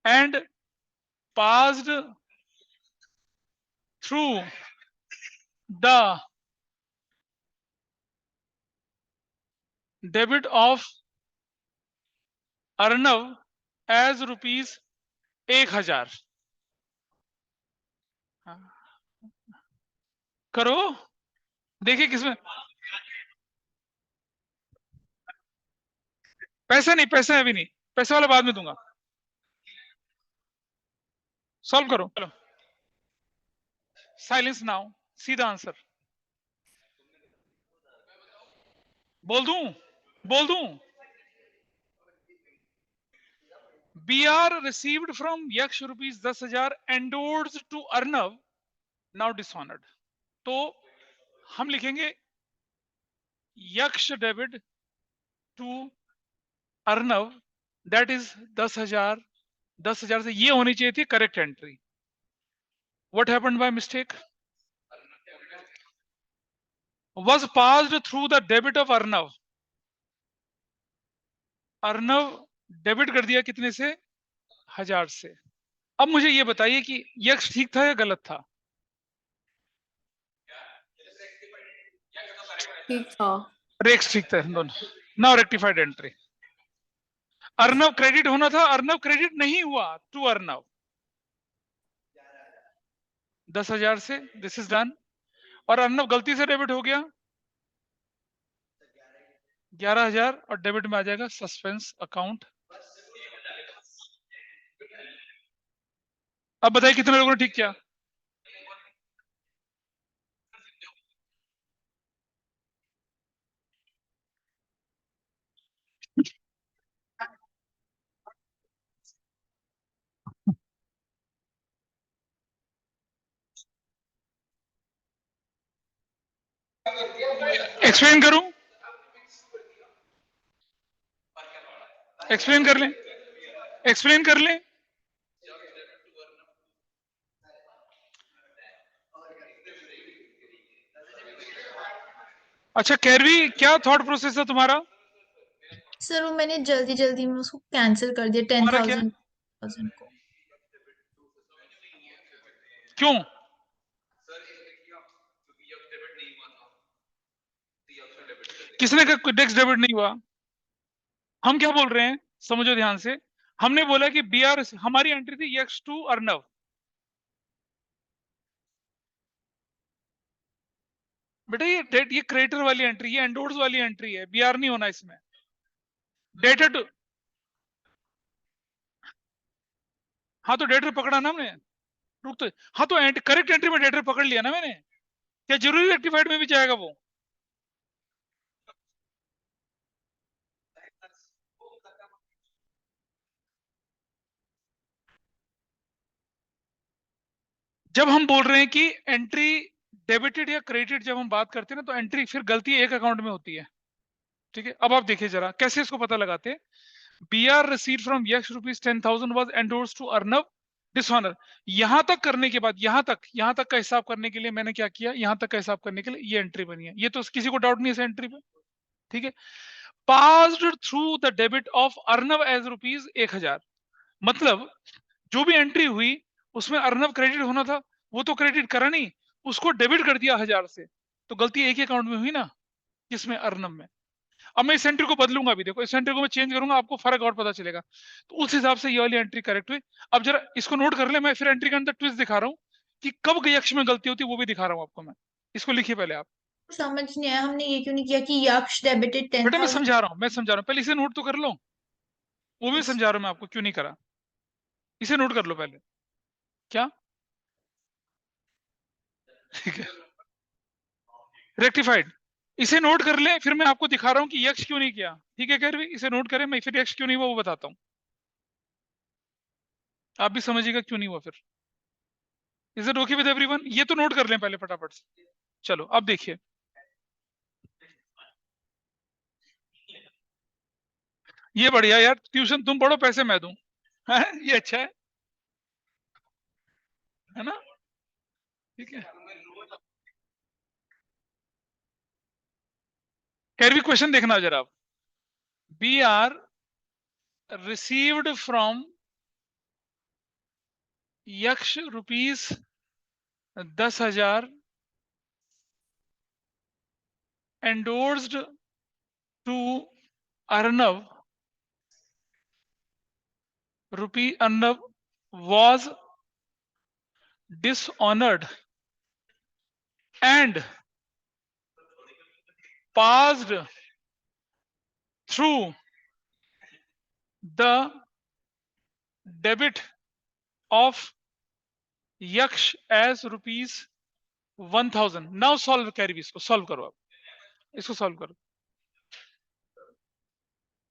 and passed through the debit of Arnav as rupees 1000। करो, देखिए किसमें। पैसे नहीं, पैसे अभी नहीं, पैसे वाला बाद में दूंगा। सॉल्व करो, चलो। साइलेंस नाउ, सीधा आंसर। बोल दूं। BR received from Yaksh rupees 10,000 endorsed to Arnav, now dishonoured. तो हम लिखेंगे Yaksh debit to Arnav, that is 10,000। 10,000 से ये होनी चाहिए थी correct entry. What happened by mistake? was passed through the debit of Arnav. Arnav debit कर दिया कितने से? 1,000 से। अब मुझे ये बताइए कि यक्ष ठीक था या गलत था? ठीक था। रेक्स ठीक था दोनों। Now rectified entry. Arnav credit होना था, अर्नव क्रेडिट नहीं हुआ टू अर्नव 10,000 से, दिस इज डन। और अर्नव गलती से डेबिट हो गया 11,000 और डेबिट में आ जाएगा सस्पेंस अकाउंट। अब बताइए कितने लोगों ने ठीक किया? एक्सप्लेन करूं? एक्सप्लेन कर लें? एक्सप्लेन कर लें? अच्छा कैरवी, क्या थॉट प्रोसेस है तुम्हारा? सर वो मैंने जल्दी जल्दी में उसको कैंसिल कर दिया, तुम्हारा क्या? 10,000 को। क्यों? किसने कहा डेक्स डेबिट नहीं हुआ? हम क्या बोल रहे हैं समझो ध्यान से। हमने बोला कि BR हमारी एंट्री थी यक्ष टू अर्नव। बेटा ये क्रेडिटर वाली एंट्री, ये एंडोर्स वाली एंट्री है, BR नहीं होना इसमें। डेटेड, हाँ तो डेटर पकड़ा ना हमने। रुक तो, हाँ तो करेक्ट एंट्री में डेटर पकड़ लिया ना मैंने। क्या जरूरी रेक्टिफाइड में भी जाएगा वो? जब हम बोल रहे हैं कि एंट्री डेबिटेड या क्रेडिटेड जब हम बात करते हैं ना, तो एंट्री फिर गलती एक अकाउंट में होती है। ठीक है, अब आप देखिए जरा कैसे इसको पता लगाते हैं। BR receive from Yaksh rupees 10,000 was endorsed to Arnav dishonour. यहां तक करने के बाद, यहां तक का हिसाब करने के लिए मैंने क्या किया, यहां तक का हिसाब करने के लिए ये एंट्री बनी है। ये तो किसी को डाउट नहीं है इस एंट्री पे। ठीक है, passed through the debit of Arnav as rupees 1,000। मतलब जो भी एंट्री हुई उसमें अर्नव क्रेडिट होना था, वो तो क्रेडिट करा नहीं, उसको डेबिट कर दिया 1,000 से। तो गलती एक ही अकाउंट में हुई ना, किसमें? अर्नव में। अब मैं इस एंट्री को बदलूंगा, अभी देखो इस एंट्री को मैं चेंज करूंगा, आपको फर्क और पता चलेगा। तो उस हिसाब से ये वाली एंट्री करेक्ट हुई। अब जरा इसको नोट कर ले, मैं फिर एंट्री के अंदर ट्विस्ट दिखा रहा हूँ कि कब यक्ष में गलती होती है, वो भी दिखा रहा हूँ आपको मैं। इसको लिखिए पहले आप। समझ नहीं आया हमने ये क्यों नहीं किया कि यक्ष डेबिटेड बेटा मैं 10,000। समझा रहा हूँ, पहले इसे नोट तो कर लो। वो भी समझा रहा हूँ मैं आपको क्यों नहीं करा। इसे नोट कर लो पहले। क्या? ठीक है, रेक्टिफाइड। इसे नोट कर ले, फिर मैं आपको दिखा रहा हूँ कि यक्ष क्यों नहीं किया। ठीक है कैरवी, इसे नोट करें, मैं फिर यक्ष क्यों नहीं हुआ वो बताता हूँ, आप भी समझिएगा क्यों नहीं हुआ फिर। Is it okay with everyone? ये तो नोट कर लें पहले फटाफट से। चलो अब देखिए, ये बढ़िया यार, ट्यूशन तुम पढ़ो पैसे मैं दूं। ये अच्छा है ना? ठीक है, कैरवी क्वेश्चन देखना जरा आप। BR received from Yaksh rupees 10,000 endorsed to Arnav Arnav was dishonored and passed through the debit of Yaksh as ₹1000। Now solve कैरी, इसको सॉल्व करो, अब इसको सॉल्व करो,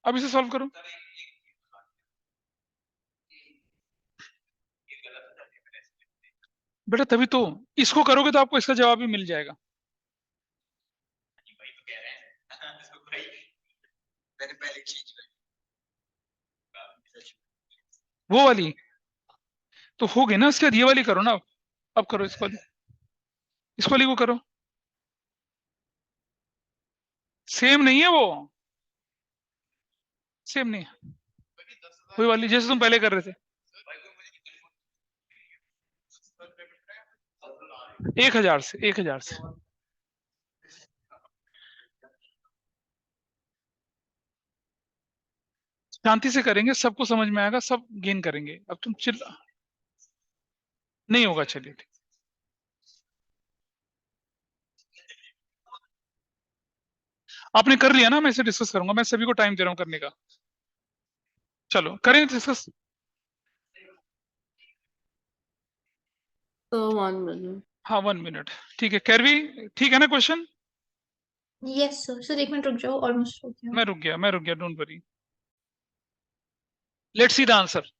अब इसे सॉल्व करो। बेटा तभी तो इसको करोगे तो आपको इसका जवाब भी मिल जाएगा। वो वाली तो हो गई ना, इसके बाद ये वाली करो ना, अब करो इस वाली को करो। सेम नहीं है, वो सेम नहीं है, वही वाली जैसे तुम पहले कर रहे थे। 1000 से 1000 से शांति से करेंगे, सबको समझ में आएगा, सब गेन करेंगे। अब तुम चिल्ला नहीं होगा, चलिए ठीक। आपने कर लिया ना, मैं इसे डिस्कस करूंगा, मैं सभी को टाइम दे रहा हूं करने का। चलो करें डिस्कस। So 1 minute. हाँ 1 मिनट, ठीक है। कैरवी ठीक है ना क्वेश्चन? Yes sir. सर एक मिनट रुक जाओ, ऑलमोस्ट हो गया। मैं रुक गया, don't worry. Let's see the answer.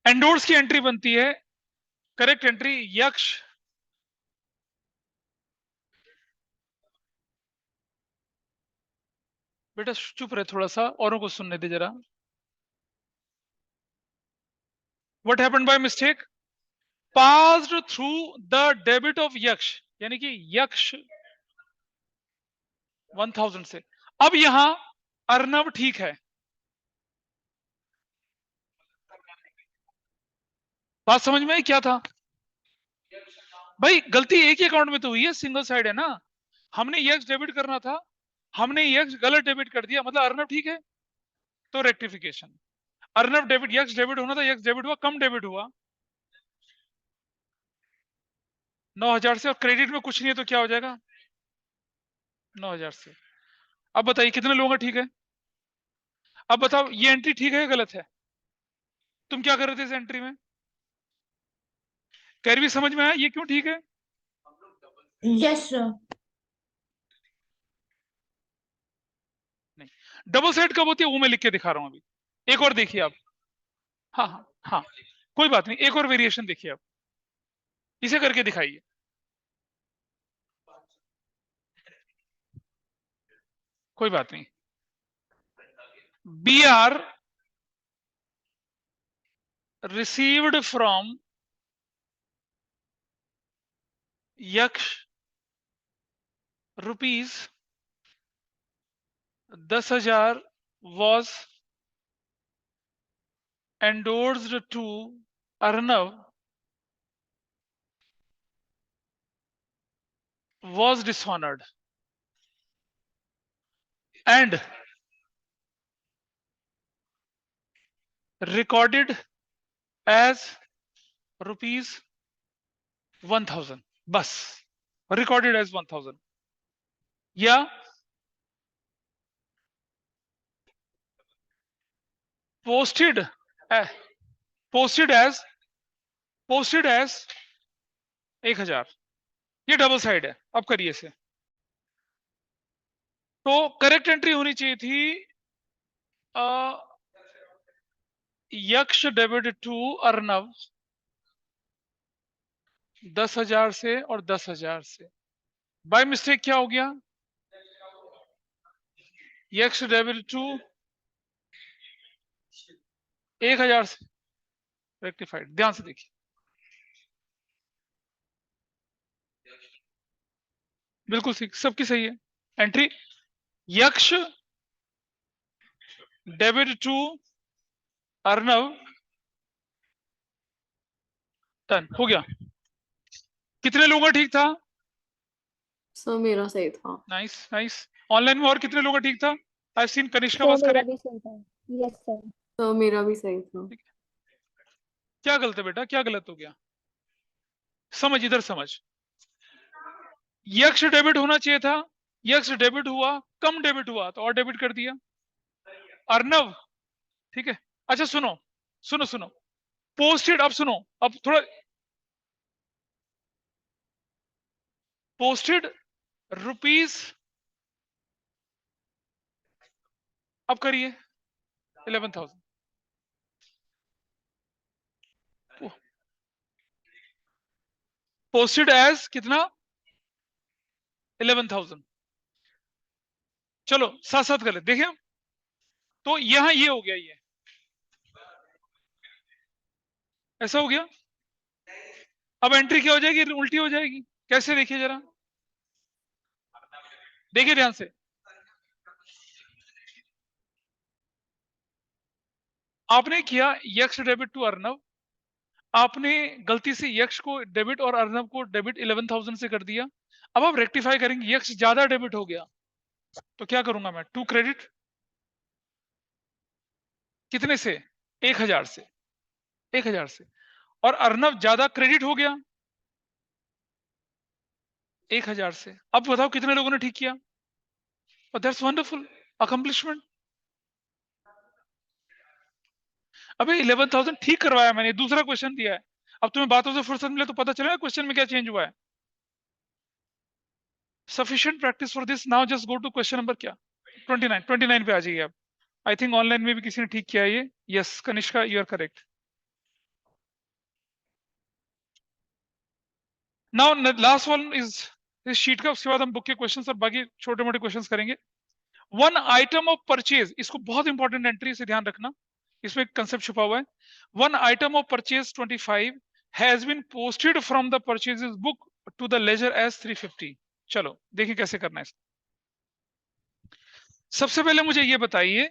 Endorse की एंट्री बनती है, करेक्ट एंट्री यक्ष बेटा चुप रहे, थोड़ा सा औरों को सुनने दे जरा। What happened by mistake? Passed through the debit of यक्ष, यानी कि यक्ष 1000 से। अब यहां अर्नब ठीक है, बात समझ में आई क्या था भाई? गलती एक ही अकाउंट में तो हुई है, सिंगल साइड है ना। हमने यक्ष डेबिट करना था, हमने यक्ष गलत डेबिट कर दिया, मतलब अर्नब ठीक है, तो रेक्टिफिकेशन। अर्नब डेबिट, यक्ष डेबिट होना था, यक्ष डेबिट हुआ, कम डेबिट हुआ 9000 से, और क्रेडिट में कुछ नहीं है तो क्या हो जाएगा 9000 से। अब बताइए कितने लोगों का ठीक है? अब बताओ ये एंट्री ठीक है या गलत है? तुम क्या कर रहे थे इस एंट्री में? कैरवी समझ में आया ये क्यों ठीक है? Yes sir. नहीं, डबल साइड कब होती है वो मैं लिख के दिखा रहा हूं अभी। एक और देखिए आप, हाँ हाँ हाँ, कोई बात नहीं, एक और वेरिएशन देखिए आप, इसे करके दिखाइए। कोई बात नहीं। BR received from यक्ष ₹10,000 was endorsed to Arnav was dishonored and recorded as ₹1000। बस recorded as 1000, या posted as 1000। ये डबल साइड है। अब करिए इसे, तो करेक्ट एंट्री होनी चाहिए थी यक्ष डेबिट टू अर्नव 10,000 से और 10,000 से। बाय मिस्टेक क्या हो गया? यक्ष डेबिट टू 1000 से रेक्टिफाइड। ध्यान से देखिए, बिल्कुल सबकी सही है एंट्री। यक्ष डेबिट टू अर्नव, डन हो गया। कितने लोगों का ठीक था? So मेरा सही था। Nice nice. ऑनलाइन में और कितने लोगों का ठीक था? I seen Kanishka sir was मेरा करेक्ट। भी सही था। Yes sir. So मेरा भी सही था। क्या गलत है बेटा, क्या गलत हो गया? समझ, इधर समझ। यक्ष डेबिट होना चाहिए था, यक्ष डेबिट हुआ, कम डेबिट हुआ तो और डेबिट कर दिया। अर्नव, ठीक है। अच्छा सुनो सुनो सुनो, पोस्टेड, अब सुनो, अब थोड़ा पोस्टेड रुपीस, अब करिए 11,000, पोस्टेड एज कितना 11,000। चलो साथ साथ कर ले, देखिए तो यहां ये हो गया, ये ऐसा हो गया। अब एंट्री क्या हो जाएगी, उल्टी हो जाएगी। कैसे, देखिए जरा, देखिए ध्यान से, आपने किया यक्ष डेबिट टू अर्नव, आपने गलती से यक्ष को डेबिट और अर्नव को डेबिट 11,000 से कर दिया। अब आप रेक्टिफाई करेंगे, यक्ष ज्यादा डेबिट हो गया तो क्या करूंगा मैं, टू क्रेडिट कितने से, 1,000 से, 1,000 से, और अर्नव ज्यादा क्रेडिट हो गया 1,000 से। अब बताओ कितने लोगों ने ठीक किया, और दैट्स वंडरफुल अकम्प्लिशमेंट। अबे 11,000 ठीक करवाया मैंने, दूसरा क्वेश्चन दिया है। अब तुम्हें बातों से फुर्सत मिले तो पता चलेगा क्वेश्चन में क्या चेंज हुआ है। Sufficient practice for this, now just go to question number क्या 29 पे आ जाइए आप। आई थिंक ऑनलाइन में भी किसी ने ठीक किया है ये, yes Kanishka you are correct. Now last one is इस शीट का, उसके बाद हम बुक के क्वेश्चंस और बाकी छोटे मोटे क्वेश्चंस करेंगे। वन आइटम ऑफ परचेज, इसको बहुत इंपॉर्टेंट एंट्री से ध्यान रखना, इसमें कंसेप्ट छुपा हुआ है। One item of purchase 25 has been posted from the purchases book to the ledger as 350। चलो देखिए कैसे करना है। सबसे पहले मुझे ये बताइए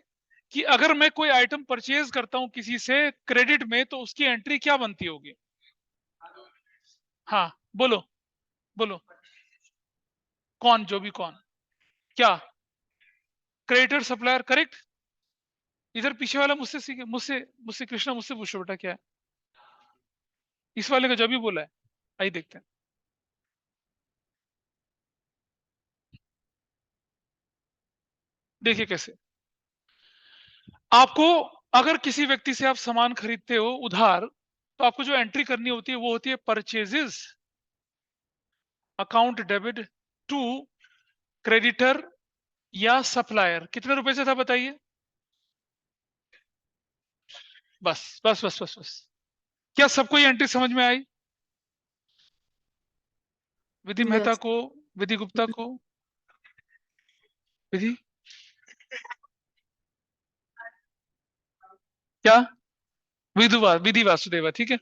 कि अगर मैं कोई आइटम परचेज करता हूं किसी से क्रेडिट में, तो उसकी एंट्री क्या बनती होगी। हाँ बोलो बोलो, कौन, जो भी कौन, क्या, क्रेडिटर सप्लायर, करेक्ट। इधर पीछे वाला मुझसे सीखे, मुझसे मुझसे कृष्णा मुझसे पूछो बेटा क्या है, इस वाले का जो भी बोला है, आइए देखते हैं। देखिए कैसे, आपको अगर किसी व्यक्ति से आप सामान खरीदते हो उधार, तो आपको जो एंट्री करनी होती है वो होती है purchases account debit to creditor या सप्लायर। कितने रुपए से था बताइए, बस बस बस बस बस। क्या सबको ये एंट्री समझ में आई, विधि मेहता Yes. को, विधि गुप्ता को, विधि क्या, विधि वासुदेवा, ठीक है।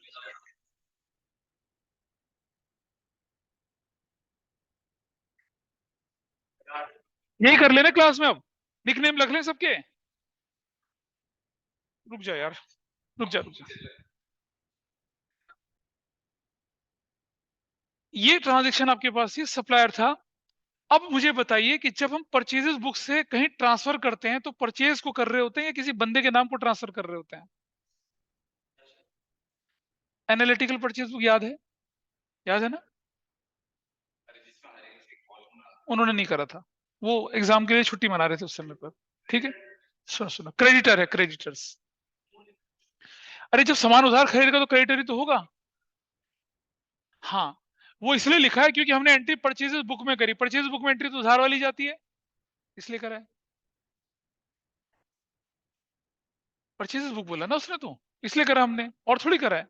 यही कर लेना क्लास में, अब निकनेम रख लें सबके। रुक जा यार, रुक जा रुक जा। ये ट्रांजैक्शन आपके पास ये सप्लायर था। अब मुझे बताइए कि जब हम परचेजेस बुक से कहीं ट्रांसफर करते हैं तो परचेज को कर रहे होते हैं या किसी बंदे के नाम को ट्रांसफर कर रहे होते हैं। एनालिटिकल परचेज बुक याद है ना, उन्होंने नहीं करा था, वो एग्जाम के लिए छुट्टी मना रहे थे उस समय पर, ठीक है। सुनो सुनो, क्रेडिटर है, क्रेडिटर्स। अरे जब सामान उधार खरीदेगा तो क्रेडिटर ही तो होगा। हाँ, वो इसलिए लिखा है क्योंकि हमने एंट्री परचेजेस बुक में करी, परचेज बुक में एंट्री तो उधार वाली जाती है, इसलिए करा है। परचेजेस बुक बोला ना उसने, तो इसलिए करा हमने, और थोड़ी करा है,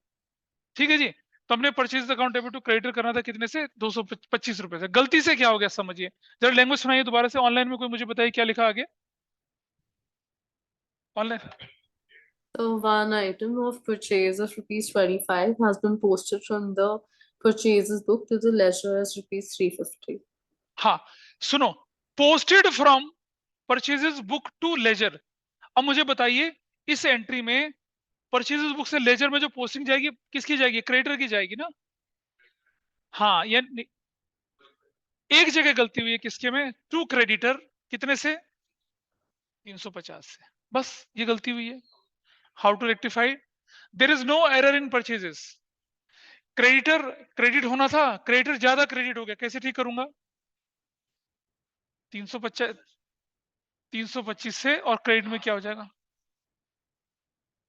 ठीक है जी। तो हमने purchase account debit to creditor करना था कितने से, 225 रुपए से। गलती से क्या हो गया समझिए जरा, लैंग्वेज सुनाइए दोबारा से, ऑनलाइन में कोई मुझे बताइए क्या लिखा आगे online. So one item of purchase of rupees 25 has been posted from the purchases book to the ledger as rupees 350. हाँ सुनो, posted from purchases book to ledger. अब मुझे बताइए इस एंट्री में परचेजेस बुक से लेजर में जो पोस्टिंग जाएगी किसकी जाएगी, क्रेडिटर की जाएगी ना। हाँ, ये एक जगह गलती हुई है, किसके में, टू क्रेडिटर, कितने से 350 से, बस ये गलती हुई है। How to rectify, there is no error in purchases. Creditor credit होना था, क्रेडिटर ज्यादा क्रेडिट हो गया, कैसे ठीक करूंगा, 350 325 से, और क्रेडिट में क्या हो जाएगा?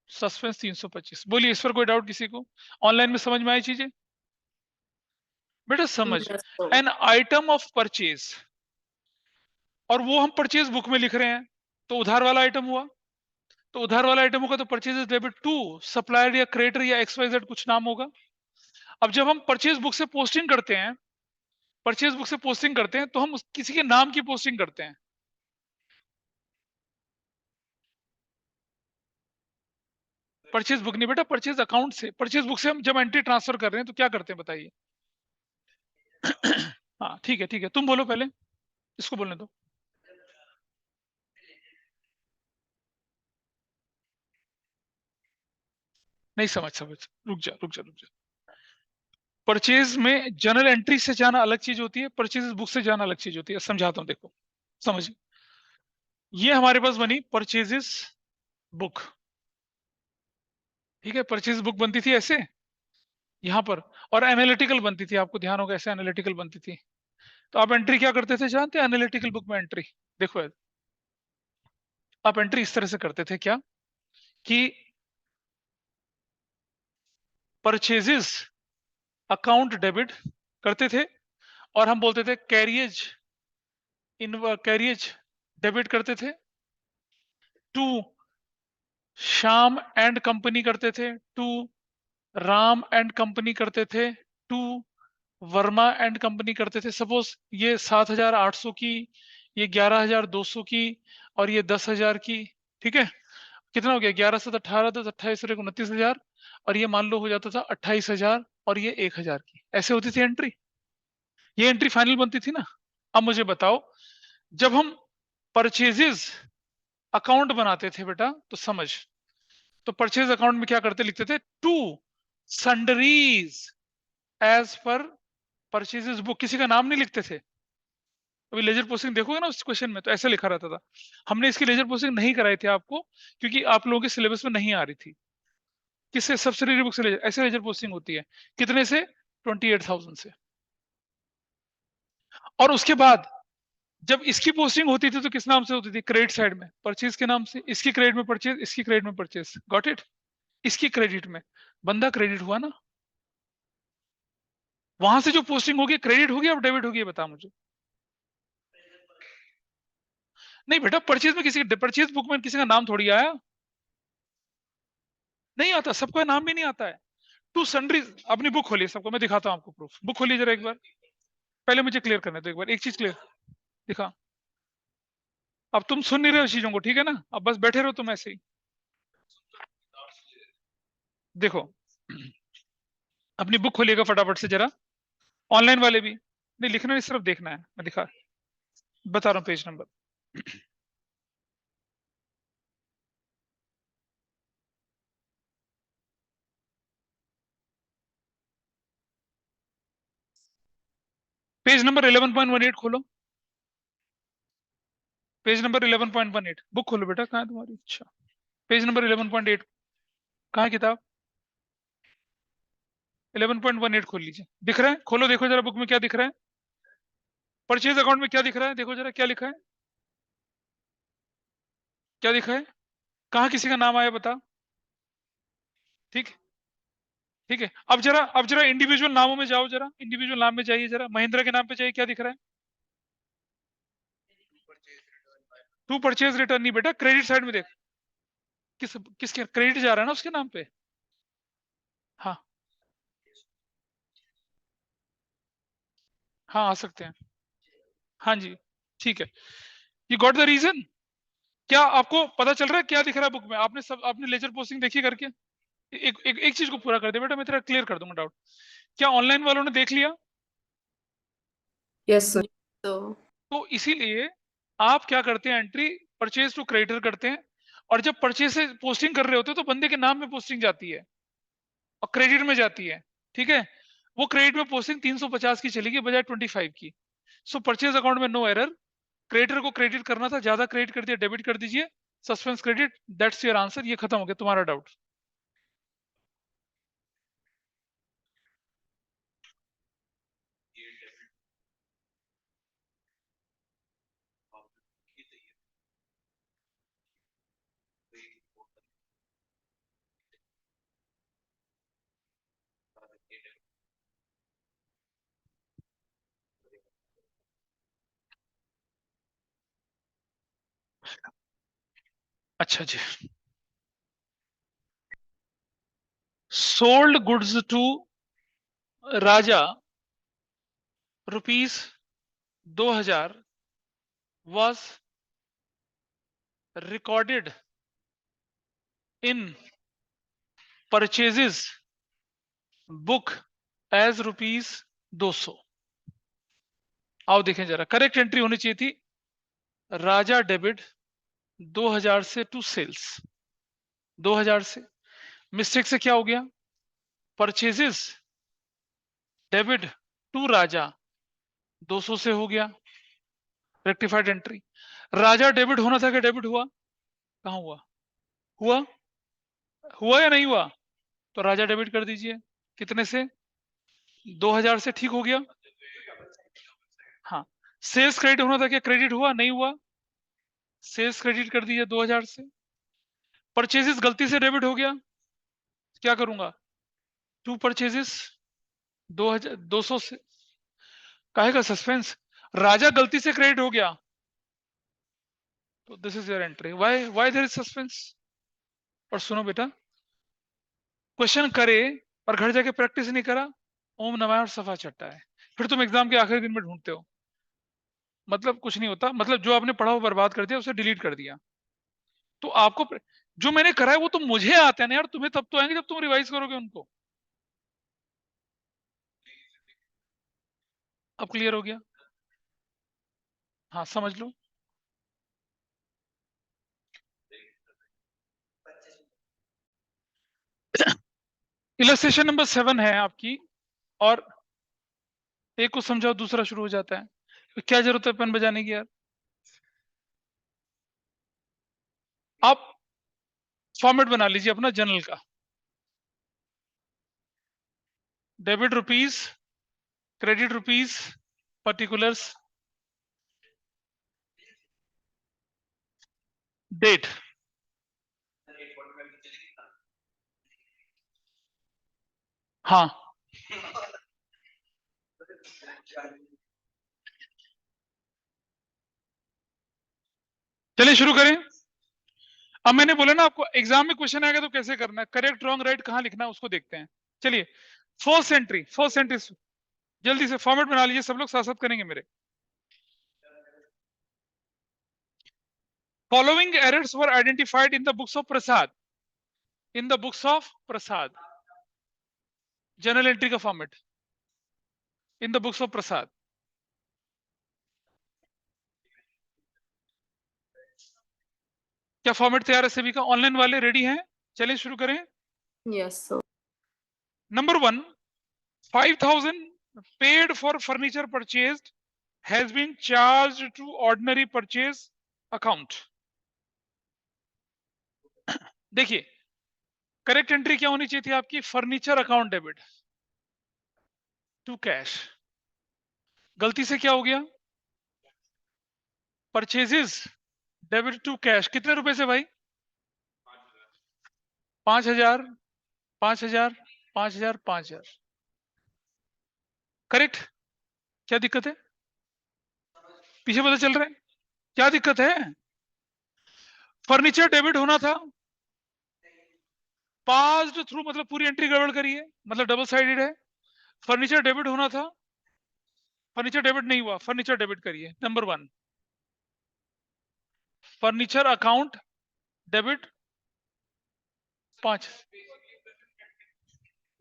सस्पेंस 325। बोलिए, इस पर कोई डाउट किसी को? ऑनलाइन में समझ में आई चीजें? बेटा समझ, Yes, sir. An item of purchase, और वो हम परचेज बुक में लिख रहे हैं, तो उधार वाला आइटम हुआ। तो उधार वाला आइटम होगा तो परचेज डेबिट टू सप्लायर या क्रेडिटर या XYZ कुछ नाम होगा। अब जब हम परचेज बुक से पोस्टिंग करते हैं, परचेज बुक से पोस्टिंग करते हैं, तो हम किसी के नाम की पोस्टिंग करते हैं। परचेज बुक नहीं बेटा, परचेज अकाउंट से। परचेज बुक से हम जब एंट्री ट्रांसफर कर रहे हैं तो क्या करते हैं बताइए? हाँ ठीक है, तुम बोलो पहले, इसको बोलने दो। नहीं समझ, रुक जा। परचेज में जर्नल एंट्री से जाना अलग चीज होती है, परचेज बुक से जाना अलग चीज होती है। समझाता हूं, देखो समझिए। ये हमारे पास बनी परचेजेस बुक, ठीक है। परचेज बुक बनती थी ऐसे यहां पर, और एनालिटिकल बनती थी, आपको ध्यान होगा ऐसे एनालिटिकल बनती थी। तो आप एंट्री क्या करते थे जानते हैं? एनालिटिकल बुक में एंट्री देखो, आप एंट्री इस तरह से करते थे क्या, कि परचेजेस अकाउंट डेबिट करते थे, और हम बोलते थे कैरियज कैरियज डेबिट करते थे टू श्याम एंड कंपनी करते थे, टू राम एंड कंपनी करते थे, टू वर्मा एंड कंपनी करते थे। सपोज ये 7,800 की, ये 11,200 की, और ये 10,000 की, ठीक है। कितना हो गया? 11 7 18 10 28 और 29,000, और ये मान लो हो जाता था 28,000, और ये 1,000 की। ऐसे होती थी एंट्री। ये एंट्री फाइनल बनती थी ना। अब मुझे बताओ, जब हम परचेजेस अकाउंट बनाते थे बेटा, तो समझ, तो परचेज अकाउंट में क्या करते, लिखते थे to sundries as per purchases book. किसी का नाम नहीं लिखते थे। अभी लेजर पोस्टिंग देखोगे ना उस क्वेश्चन में, तो ऐसे लिखा रहता था। हमने इसकी लेजर पोस्टिंग नहीं कराई थी आपको, क्योंकि आप लोगों के सिलेबस में नहीं आ रही थी। किससे? सब्सिडरी बुक से लेजर, ऐसे लेजर पोस्टिंग होती है। कितने से? 28,000 से। और उसके बाद जब इसकी पोस्टिंग होती थी तो किस नाम से होती थी? क्रेडिट साइड में परचेज के नाम से। इसकी क्रेडिट में परचेज, इसकी क्रेडिट में परचेज। Got it? इसकी क्रेडिट में बंदा क्रेडिट हुआ ना, वहां से जो पोस्टिंग होगी क्रेडिट होगी अब डेबिट होगी? बता मुझे। नहीं बेटा, परचेज में किसी, परचेज बुक में किसी का नाम थोड़ी आया, नहीं आता, सबका नाम भी नहीं आता है। टू सन्ड्री, अपनी बुक खोलिए सबको, मैं दिखाता हूं आपको प्रूफ। बुक खोलिए जरा एक बार, पहले मुझे क्लियर करने दो एक बार, एक चीज क्लियर दिखा। अब तुम सुन नहीं रहे हो चीजों को, ठीक है ना? अब बस बैठे रहो तुम ऐसे ही। देखो, अपनी बुक खोलिएगा फटाफट से जरा, ऑनलाइन वाले भी। नहीं लिखना नहीं, सिर्फ देखना है, मैं दिखा बता रहा हूँ पेज नंबर। पेज नंबर 11.18 खोलो, पेज नंबर 11.18 बुक खोलो बेटा। कहाँ है तुम्हारी? अच्छा, पेज नंबर 11.8 कहाँ है किताब? 11.18 खोल लीजिए। दिख रहा है? खोलो, देखो जरा बुक में क्या दिख रहा है। परचेज अकाउंट में क्या दिख रहा है? देखो जरा क्या लिखा है, क्या दिखा है? कहाँ किसी का नाम आया बता। ठीक, ठीक है। अब जरा इंडिविजुअल नामों में जाओ, जरा इंडिविजुअल नाम में जाइए, जरा महिंद्रा के नाम पे जाइए, क्या दिख रहा है? टू परचेज रिटर्न नहीं बेटा, क्रेडिट साइड में देख, किसके क्रेडिट जा रहा है ना उसके नाम पे। हाँ हाँ, आ सकते हैं। हाँ जी, ठीक है। You got the reason? क्या आपको पता चल रहा है क्या दिख रहा है बुक में? आपने सब, आपने लेजर पोस्टिंग देखी करके? एक चीज को पूरा कर दे बेटा, मैं तेरा क्लियर कर दूंगा डाउट। क्या ऑनलाइन वालों ने देख लिया? Yes, sir. So, तो इसीलिए आप क्या करते हैं, एंट्री परचेज टू क्रेडिटर करते हैं, और जब परचेज से पोस्टिंग कर रहे होते हैं तो बंदे के नाम में पोस्टिंग जाती है और क्रेडिट में जाती है, ठीक है। वो क्रेडिट में पोस्टिंग 350 की चलेगी बजाय 25 की। सो परचेज अकाउंट में नो एरर। क्रेडिटर को क्रेडिट करना था, ज्यादा क्रेडिट कर दिया, डेबिट कर दीजिए, suspense credit. That's your answer. ये खत्म हो गया तुम्हारा डाउट। अच्छा जी, sold goods to Raja ₹2000 was recorded in purchases book as ₹200। आओ देखें जरा, करेक्ट एंट्री होनी चाहिए थी राजा डेबिट 2000 से टू सेल्स 2000 से, मिस्टेक से क्या हो गया, परचेजेस डेबिट टू राजा 200 से हो गया, रेक्टिफाइड एंट्री। राजा डेबिट होना था, क्या डेबिट हुआ, कहां हुआ, हुआ हुआ या नहीं हुआ, तो राजा डेबिट कर दीजिए, कितने से, 2000 से, ठीक हो गया। हाँ, सेल्स क्रेडिट होना था, क्या क्रेडिट हुआ, नहीं हुआ, सेल्स क्रेडिट कर दीजिए 2000 से। परचेजेस गलती से डेबिट हो गया, क्या करूंगा, टू परचेजेस 200 से, काहे का सस्पेंस, राजा गलती से क्रेडिट हो गया, तो this is your entry. Why there is suspense. और सुनो बेटा, क्वेश्चन करे और घर जाके प्रैक्टिस नहीं करा, ओम नमः और सफा चट्टा है, फिर तुम एग्जाम के आखिरी दिन में ढूंढते हो, मतलब कुछ नहीं होता, मतलब जो आपने पढ़ा वो बर्बाद कर दिया, उसे डिलीट कर दिया। तो आपको जो मैंने करा है वो तो मुझे आते हैं ना यार, तुम्हें तब तो आएंगे जब तुम रिवाइज करोगे उनको। अब क्लियर हो गया, हाँ समझ लो। इलस्ट्रेशन नंबर 7 है आपकी, और एक को समझाओ दूसरा शुरू हो जाता है, तो क्या जरूरत है पेन बजाने की यार। आप फॉर्मेट बना लीजिए अपना जनरल का, debit rupees, credit rupees, particulars, date. हाँ, चलिए शुरू करें। अब मैंने बोला ना आपको एग्जाम में क्वेश्चन आएगा तो कैसे करना है, करेक्ट रॉन्ग राइट कहां लिखना है उसको देखते हैं। चलिए, फर्स्ट एंट्री जल्दी से फॉर्मेट बना लीजिए, सब लोग साथ साथ करेंगे मेरे। Following errors were identified in the books of Prasad, in the books of Prasad, journal entry का format, in the books of Prasad. क्या फॉर्मेट तैयार है सभी का, ऑनलाइन वाले रेडी हैं, चलिए शुरू करें। Yes, sir. Number 1, 5000 paid for furniture purchased has been charged to ordinary purchase account। देखिए, करेक्ट एंट्री क्या होनी चाहिए थी आपकी, furniture account debit to cash, गलती से क्या हो गया, परचेजेस डेबिट टू कैश, कितने रुपए से भाई, 5000 5000 5000 5000, करेक्ट। क्या दिक्कत है, पीछे पता चल रहा है, क्या दिक्कत है, फर्नीचर डेबिट होना था, पास्ड थ्रू मतलब पूरी एंट्री गड़बड़ करी है, मतलब डबल साइडेड है, फर्नीचर डेबिट होना था, फर्नीचर डेबिट नहीं हुआ, फर्नीचर डेबिट करिए। नंबर 1, फर्नीचर अकाउंट डेबिट 5,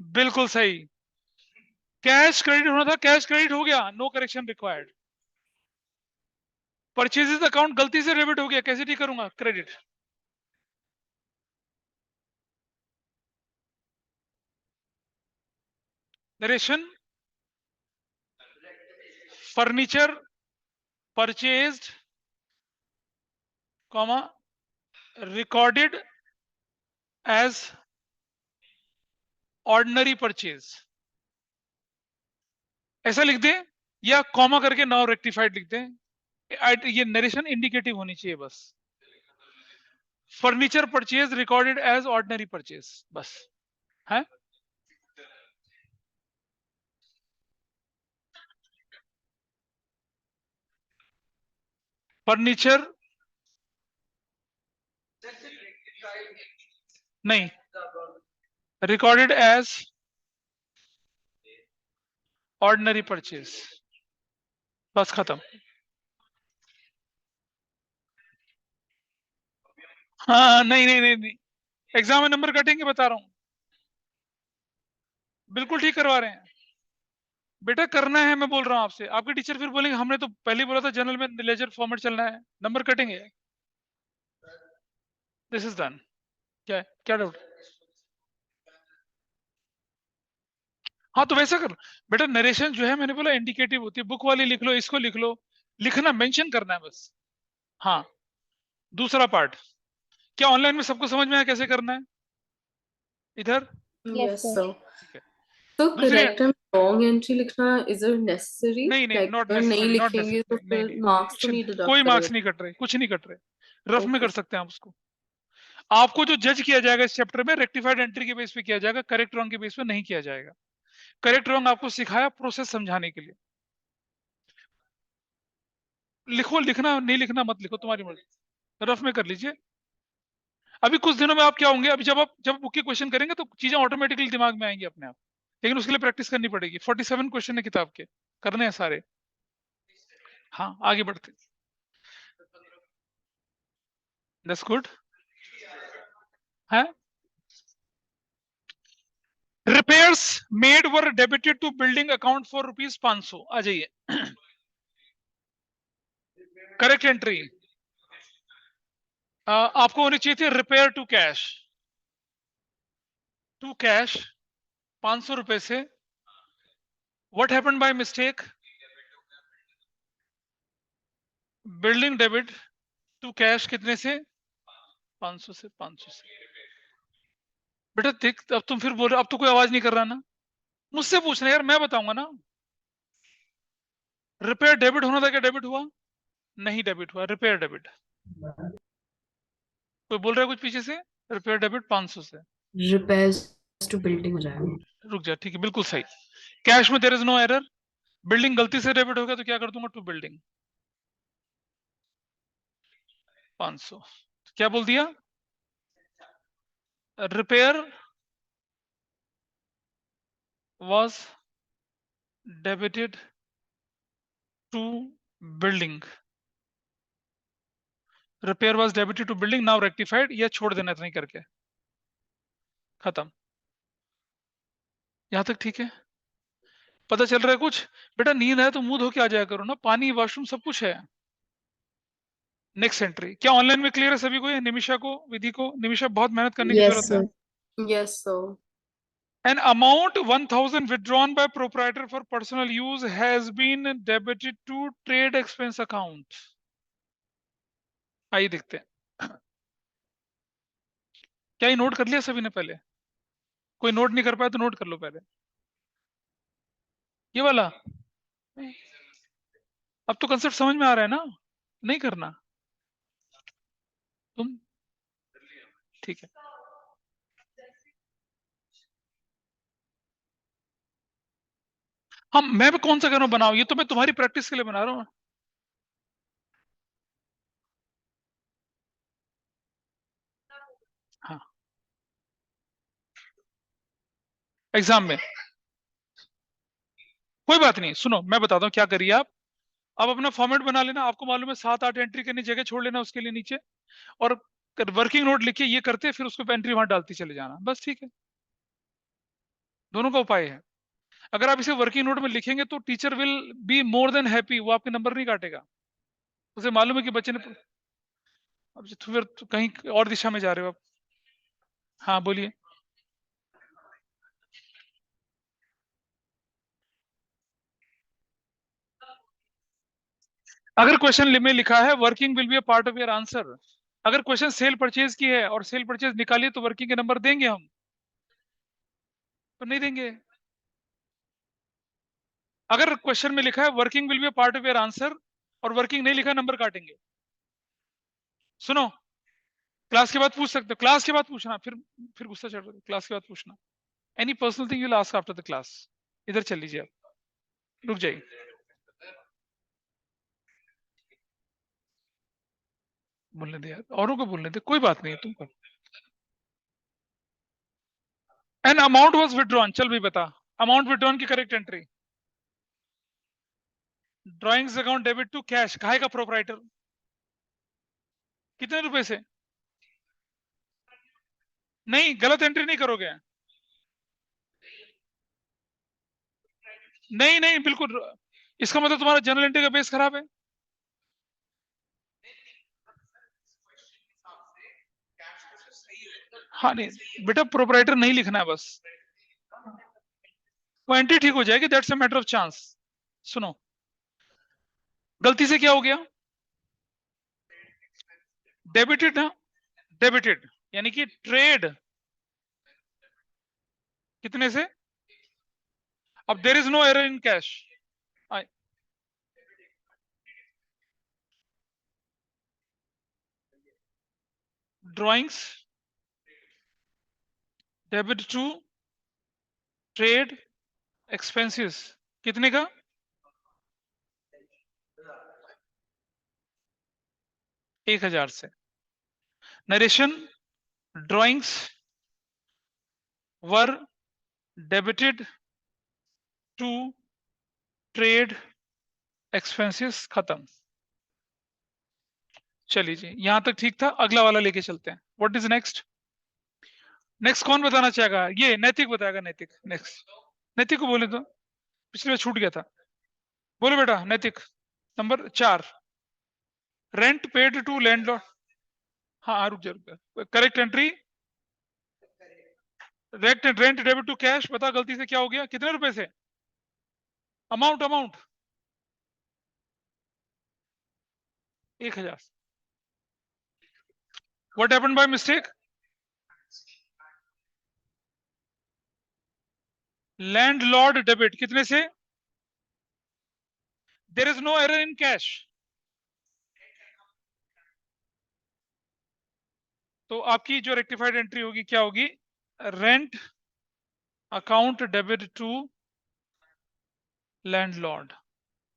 बिल्कुल सही। कैश क्रेडिट होना था, कैश क्रेडिट हो गया, no correction required. Purchases account गलती से डेबिट हो गया, कैसे ठीक करूंगा, credit. Narration, furniture purchased comma recorded as ordinary purchase, ऐसा लिख दें, या कॉमा करके नाउ रेक्टिफाइड लिख दें, ये नरेशन इंडिकेटिव होनी चाहिए बस। Furniture purchase recorded as ordinary purchase, बस है। फर्नीचर नहीं, रिकॉर्डेड एज ऑर्डिनरी परचेज, बस खत्म। हाँ नहीं नहीं नहीं नहीं, एग्जाम में नंबर कटेंगे, बता रहा हूं, बिल्कुल ठीक करवा रहे हैं बेटा, करना है, मैं बोल रहा हूं आपसे। आपके टीचर फिर बोलेंगे हमने तो पहले ही बोला था जनरल में लेजर फॉर्मेट चलना है, नंबर कटेंगे। This is done. क्या है, क्या डाउट? हाँ तो वैसा कर बेटा, नरेशन जो है मैंने बोला इंडिकेटिव होती है, बुक वाली लिख लो, इसको लिख लो, लिखना मेंशन करना है बस। हाँ दूसरा पार्ट, क्या ऑनलाइन में सबको समझ में आया कैसे करना है? इधर Yes, sir. sir. ठीक है। तो दूसरी correct and wrong entry लिखना is it necessary? नहीं नहीं, Like नॉट अगर नहीं नेसेसरी, नॉट लिखेंगे तो नेसेसरी, नहीं फिर नहीं, marks कुछ तो नहीं नहीं, deduct कोई मार्क्स करेगा। नहीं कट रहे, कुछ नहीं कट रहे, रफ में Okay. कर सकते हैं आप उसको। आपको जो जज किया जाएगा इस चैप्टर में रेक्टिफाइड एंट्री के बेस पे किया जाएगा, करेक्ट रॉन्ग के बेस पे नहीं किया जाएगा। करेक्ट रॉन्ग आपको सिखाया प्रोसेस समझाने के लिए। लिखो, लिखना नहीं लिखना मत लिखो, तुम्हारी मर्जी, रफ में कर लीजिए। अभी कुछ दिनों में आप क्या होंगे, अभी जब बुक के क्वेश्चन करेंगे तो चीजें ऑटोमेटिकली दिमाग में आएंगी अपने आप, लेकिन उसके लिए प्रैक्टिस करनी पड़ेगी। 47 क्वेश्चन है किताब के, करने हैं सारे। हाँ आगे बढ़ते, दैट्स गुड है। Repairs made were debited to building account for ₹500। आ जाइए, करेक्ट एंट्री आपको होनी चाहिए थी repair to cash, to cash 500 रुपए से। What happened by mistake? Building debit to cash कितने से? 500 से, 500 से। बेटा देख, अब तुम फिर बोल रहे, अब तो कोई आवाज नहीं कर रहा ना, मुझसे पूछना यार, मैं बताऊंगा ना। रिपेयर डेबिट होना था, क्या डेबिट हुआ? नहीं डेबिट हुआ, रिपेयर डेबिट। कोई बोल रहा है कुछ पीछे से? रिपेयर डेबिट 500 से, repairs to building हो जाएगा। रुक जा, ठीक है, बिल्कुल सही। कैश में there is no error, building गलती से डेबिट हो गया तो क्या कर दूंगा, टू बिल्डिंग 500। क्या बोल दिया? Repair was debited to building, repair was debited to building, now rectified। ये छोड़ देना इतना ही करके, खत्म। यहां तक ठीक है, पता चल रहा है कुछ? बेटा नींद है तो मुंह धो के आ जाया करो ना, पानी वॉशरूम सब कुछ है। नेक्स्ट एंट्री, क्या ऑनलाइन में क्लियर है सभी को? ये निमिषा को, विधि को? निमिषा बहुत मेहनत करने की Yes, जरूरत है। sir. Yes, sir. An amount 1000 withdrawn by proprietor for personal use has been debited to trade expense account। आइए देखते हैं, क्या ये नोट कर लिया सभी ने? पहले कोई नोट नहीं कर पाया तो नोट कर लो पहले, ये वाला। अब तो कंसेप्ट समझ में आ रहा है ना, नहीं करना तुम, ठीक है। हम, मैं भी कौन सा कर रहा हूं बनाओ, ये तो मैं तुम्हारी प्रैक्टिस के लिए बना रहा हूं। हाँ एग्जाम में कोई बात नहीं, सुनो मैं बताता हूँ क्या करिए आप। अब अपना फॉर्मेट बना लेना, आपको मालूम है 7-8 एंट्री करनी, जगह छोड़ लेना उसके लिए नीचे, और वर्किंग नोट लिखिए ये करते, फिर उसको एंट्री वहां डालती चले जाना, बस ठीक है। दोनों का उपाय है। अगर आप इसे वर्किंग नोट में लिखेंगे तो teacher will be more than happy, वो आपके नंबर नहीं काटेगा, उसे मालूम है कि बच्चे ने। अब फिर तो कहीं और दिशा में जा रहे हो आप। हाँ बोलिए। अगर क्वेश्चन में लिखा है working will be a part of your answer, अगर क्वेश्चन सेल परचेज की है और सेल परचेज निकालिए तो वर्किंग के नंबर देंगे हम, तो नहीं देंगे। अगर क्वेश्चन में लिखा है working will be a part of your answer और वर्किंग नहीं लिखा, नंबर काटेंगे। सुनो, क्लास के बाद पूछ सकते हो, क्लास के बाद पूछना, फिर गुस्सा चढ़ रहा है, क्लास के बाद पूछना। Any personal thing you will ask after the class. इधर चल लीजिए आप, रुक जाइए। बोलने दे यार, औरों को बोलने दे, कोई बात नहीं है, तुम कर। एन अमाउंट वाज विड्रॉन, चल भी बता अमाउंट विड्रॉन की correct entry. Drawings account debit to cash, काहे का प्रोपराइटर, कितने रुपए से? नहीं, गलत एंट्री नहीं करोगे। नहीं नहीं बिल्कुल, इसका मतलब तुम्हारा जनरल एंट्री का बेस खराब है। हाँ नहीं बेटा, प्रोपराइटर नहीं लिखना है बस, वो एंट्री ठीक हो जाएगी, that's a matter of chance. सुनो, गलती से क्या हो गया, डेबिटेड ना, डेबिटेड यानी कि ट्रेड कितने से, अब there is no error in cash. Drawings debit to trade expenses कितने का, 1000 से। Narration, drawings were debited to trade expenses, खत्म। चलिए जी, यहां तक ठीक था, अगला वाला लेके चलते हैं। What is next? नेक्स्ट कौन बताना चाहेगा? ये नैतिक बताएगा, नैतिक नेक्स्ट। नैतिक को बोले तो, पिछले बार छूट गया था, बोलो बेटा Naitik. Number 4, rent paid to landlord. हाँ हाँ, रुक जा, correct entry, rent rent debit to cash, बता गलती से क्या हो गया, कितने रुपए से, amount amount 1000। What happened by mistake, landlord debit कितने से, there is no error in cash, तो आपकी जो रेक्टिफाइड एंट्री होगी क्या होगी, rent account debit to landlord,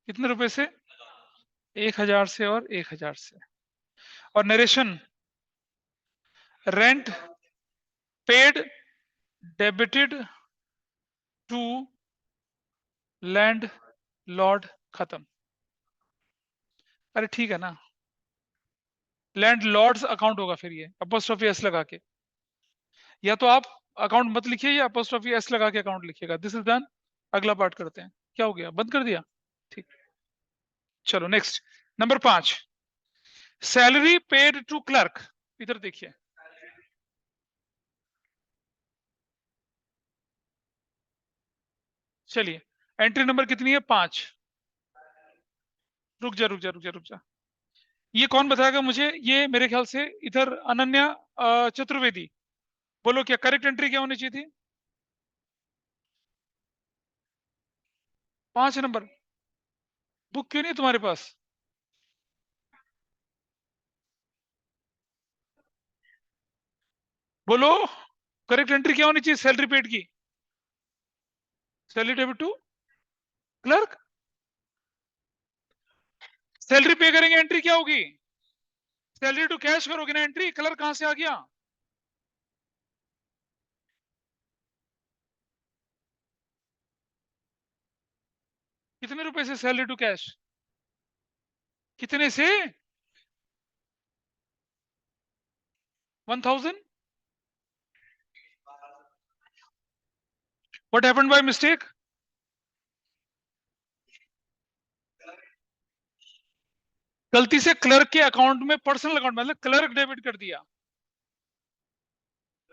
कितने रुपए से, 1000 से और 1000 से। और narration, rent paid debited to landlord, खत्म। अरे ठीक है ना, लैंड लॉर्ड्स अकाउंट होगा फिर, ये अपोस्ट्रोफी एस लगा के, या तो आप अकाउंट मत लिखिए या अपोस्ट्रोफी एस लगा के अकाउंट लिखिएगा। दिस इज डन, अगला पार्ट करते हैं। क्या हो गया, बंद कर दिया, ठीक। चलो next, number 5, salary paid to clerk, इधर देखिए, चलिए एंट्री नंबर कितनी है, 5। रुक जा रुक जा रुक जा रुक जा, ये कौन बताएगा मुझे, ये मेरे ख्याल से इधर अनन्या चतुर्वेदी, बोलो क्या करेक्ट एंट्री क्या होनी चाहिए थी, 5 नंबर। बुक क्यों नहीं है तुम्हारे पास, बोलो करेक्ट एंट्री क्या होनी चाहिए, सैलरी पेड की, salary debit to clerk, salary pay करेंगे एंट्री क्या होगी, सैलरी टू कैश करोगे ना एंट्री, क्लर्क कहां से आ गया, कितने रुपए से सैलरी टू कैश, कितने से, 1000। व्हाट हैपेंड बाय मिस्टेक, गलती से क्लर्क के अकाउंट में, पर्सनल अकाउंट मतलब क्लर्क डेबिट कर दिया,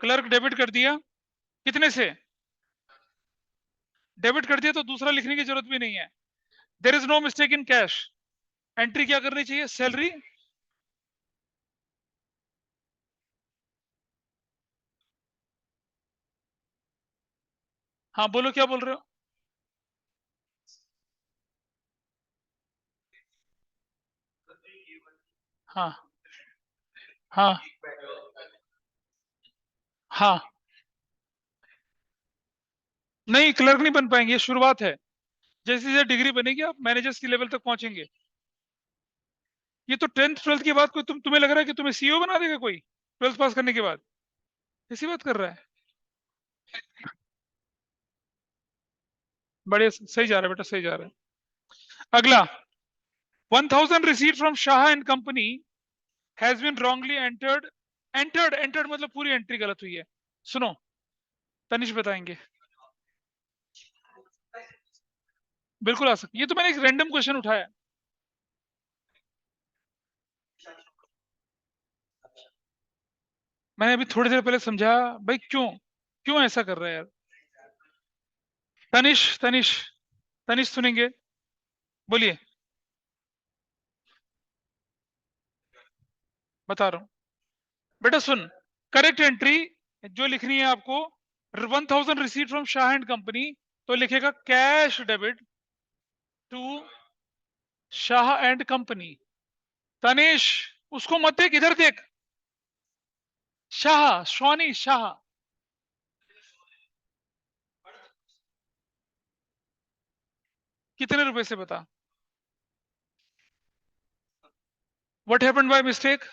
क्लर्क डेबिट कर दिया, कितने से, डेबिट कर दिया तो दूसरा लिखने की जरूरत भी नहीं है, there is no mistake in cash. Entry क्या करनी चाहिए, सैलरी, हाँ बोलो क्या बोल रहे हो, हाँ हाँ हाँ, नहीं क्लर्क नहीं बन पाएंगे, ये शुरुआत है, जैसे जैसे डिग्री बनेगी आप मैनेजर्स की लेवल तक पहुंचेंगे। ये तो 10th 12th के बाद कोई तुम्हें लग रहा है कि तुम्हें सीईओ बना देगा कोई 12th पास करने के बाद? ऐसी बात कर रहा है? बड़े सही जा रहा है बेटा, सही जा रहा है। अगला, 1000 received from Shah and company has been wrongly entered. Entered मतलब पूरी एंट्री गलत हुई है। सुनो, तनिष बताएंगे। बिल्कुल आ सकती, ये तो मैंने एक रैंडम क्वेश्चन उठाया। मैंने अभी थोड़ी देर पहले समझा भाई क्यों क्यों ऐसा कर रहा है यार। तनिष तनिष तनिष सुनेंगे, बोलिए। बता रहा हूं बेटा, सुन। करेक्ट एंट्री जो लिखनी है आपको, 1000 receive from Shah and company, तो लिखेगा cash debit to Shah and company. Tanish उसको मत देख, इधर देख। शाह, स्वानी शाह। कितने रुपए से बता? What happened by mistake?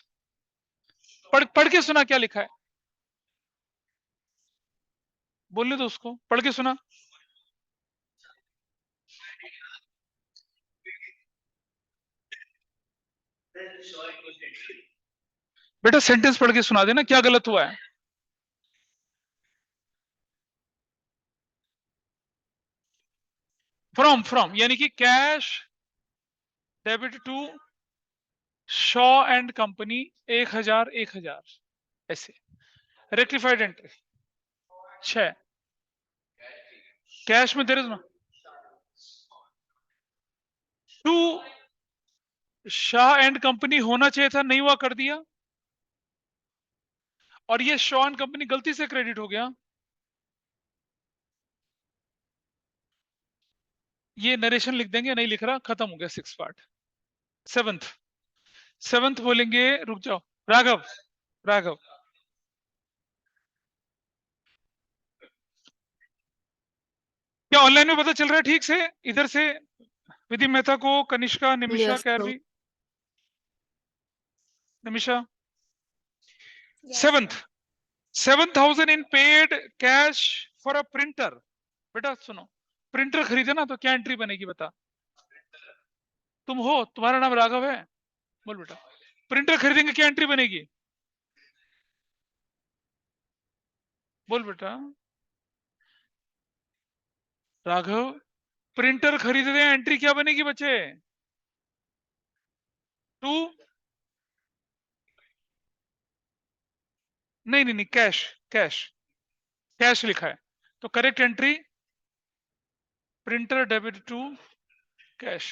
पढ़ के सुना क्या लिखा है, बोलने दो उसको, पढ़ के सुना। बेटा सेंटेंस पढ़ के सुना देना, क्या गलत हुआ है। फ्रॉम यानी कि cash debit to Shah and company 1000 ऐसे। Rectified entry 6। कैश में देर ना टू शाह एंड कंपनी होना चाहिए था, नहीं हुआ, कर दिया। और ये शॉ एंड कंपनी गलती से क्रेडिट हो गया। ये नरेशन लिख देंगे, नहीं लिख रहा, खत्म हो गया 6 पार्ट। सेवंथ बोलेंगे, रुक जाओ, राघव राघव। क्या ऑनलाइन में पता चल रहा है ठीक से? इधर से विधि मेहता को, Kanishka, Nimisha, Yes, कैरवी, sir. Nimisha. Yes, seventh, sir. 7000 in paid cash for a printer. बेटा सुनो, प्रिंटर खरीदे ना तो क्या एंट्री बनेगी बता? तुम हो, तुम्हारा नाम राघव है, बोल बेटा। प्रिंटर खरीदेंगे, क्या एंट्री बनेगी? बोल बेटा राघव। प्रिंटर खरीदे, एंट्री क्या बनेगी बच्चे? टू, नहीं, कैश कैश कैश लिखा है, तो correct entry printer debit to cash.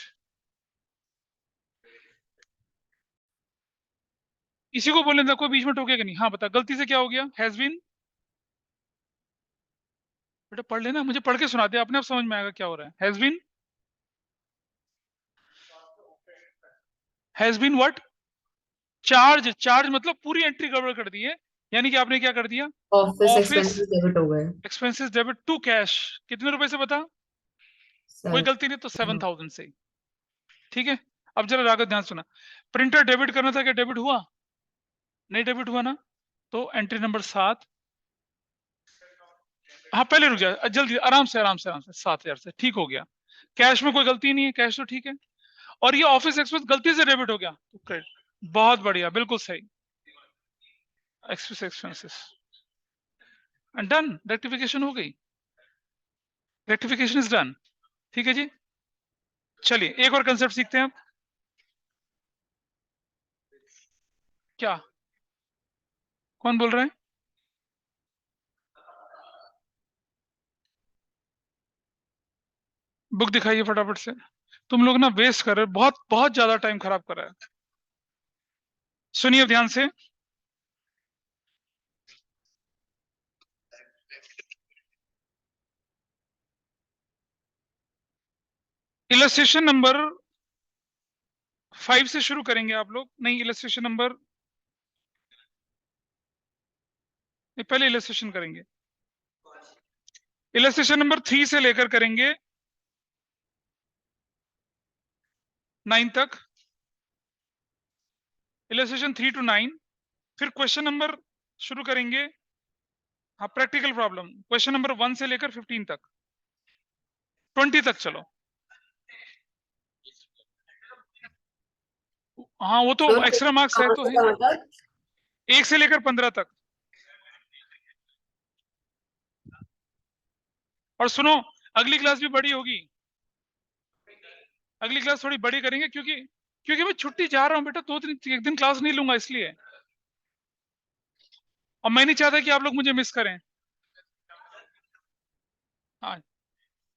इसी को बोलने था, कोई बीच में टोकेगा नहीं। हाँ बता, गलती से क्या हो गया? Has been. बेटा पढ़ लेना, मुझे पढ़ के सुना दे, अपने आप समझ में आएगा क्या हो रहा है। Has been what? चार्ज मतलब पूरी एंट्री गड़बड़ कर दी है, यानी कि आपने क्या कर दिया? ऑफिस ऑफिस एक्सपेंसेस डेबिट हो गए। Expenses debit to cash. कितने रुपए से बता? कोई गलती नहीं, तो 7000 से। ठीक है, अब जरा राघव ध्यान सुना। प्रिंटर डेबिट करना था, क्या डेबिट हुआ? नहीं डेबिट हुआ ना, तो एंट्री नंबर 7। हाँ पहले रुक जा, जल्दी, आराम से 7000 से ठीक हो गया। कैश में कोई गलती नहीं है, कैश तो ठीक है। और ये ऑफिस एक्सपेंस गलती से डेबिट हो गया, तो क्रेडिट। बहुत बढ़िया, बिल्कुल सही। एक्सपेंसेस डन, रेक्टिफिकेशन हो गई, रेक्टिफिकेशन इज डन। ठीक है जी, चलिए एक और कंसेप्ट सीखते हैं अब। क्या, कौन बोल रहे हैं? बुक दिखाइए फटाफट से। तुम लोग ना वेस्ट कर रहे हो, बहुत बहुत ज्यादा टाइम खराब कर रहा है। सुनिए ध्यान से। इलस्ट्रेशन नंबर 5 से शुरू करेंगे आप लोग। नहीं, इलस्ट्रेशन नंबर, पहले इलस्ट्रेशन करेंगे। इलस्ट्रेशन नंबर 3 से लेकर करेंगे 9 तक। इलस्ट्रेशन 3 to 9, फिर क्वेश्चन नंबर शुरू करेंगे। हाँ, प्रैक्टिकल प्रॉब्लम क्वेश्चन नंबर 1 से लेकर 15 तक, 20 तक चलो। हाँ वो तो सर एक्स्ट्रा मार्क्स है कहाँ तो से है, कहाँ तक? 1 से लेकर 15 तक। और सुनो, अगली क्लास भी बड़ी होगी, अगली क्लास थोड़ी बड़ी करेंगे, क्योंकि मैं छुट्टी जा रहा हूँ बेटा, 2 दिन, 1 दिन क्लास नहीं लूंगा इसलिए। और मैं नहीं चाहता कि आप लोग मुझे मिस करें। हाँ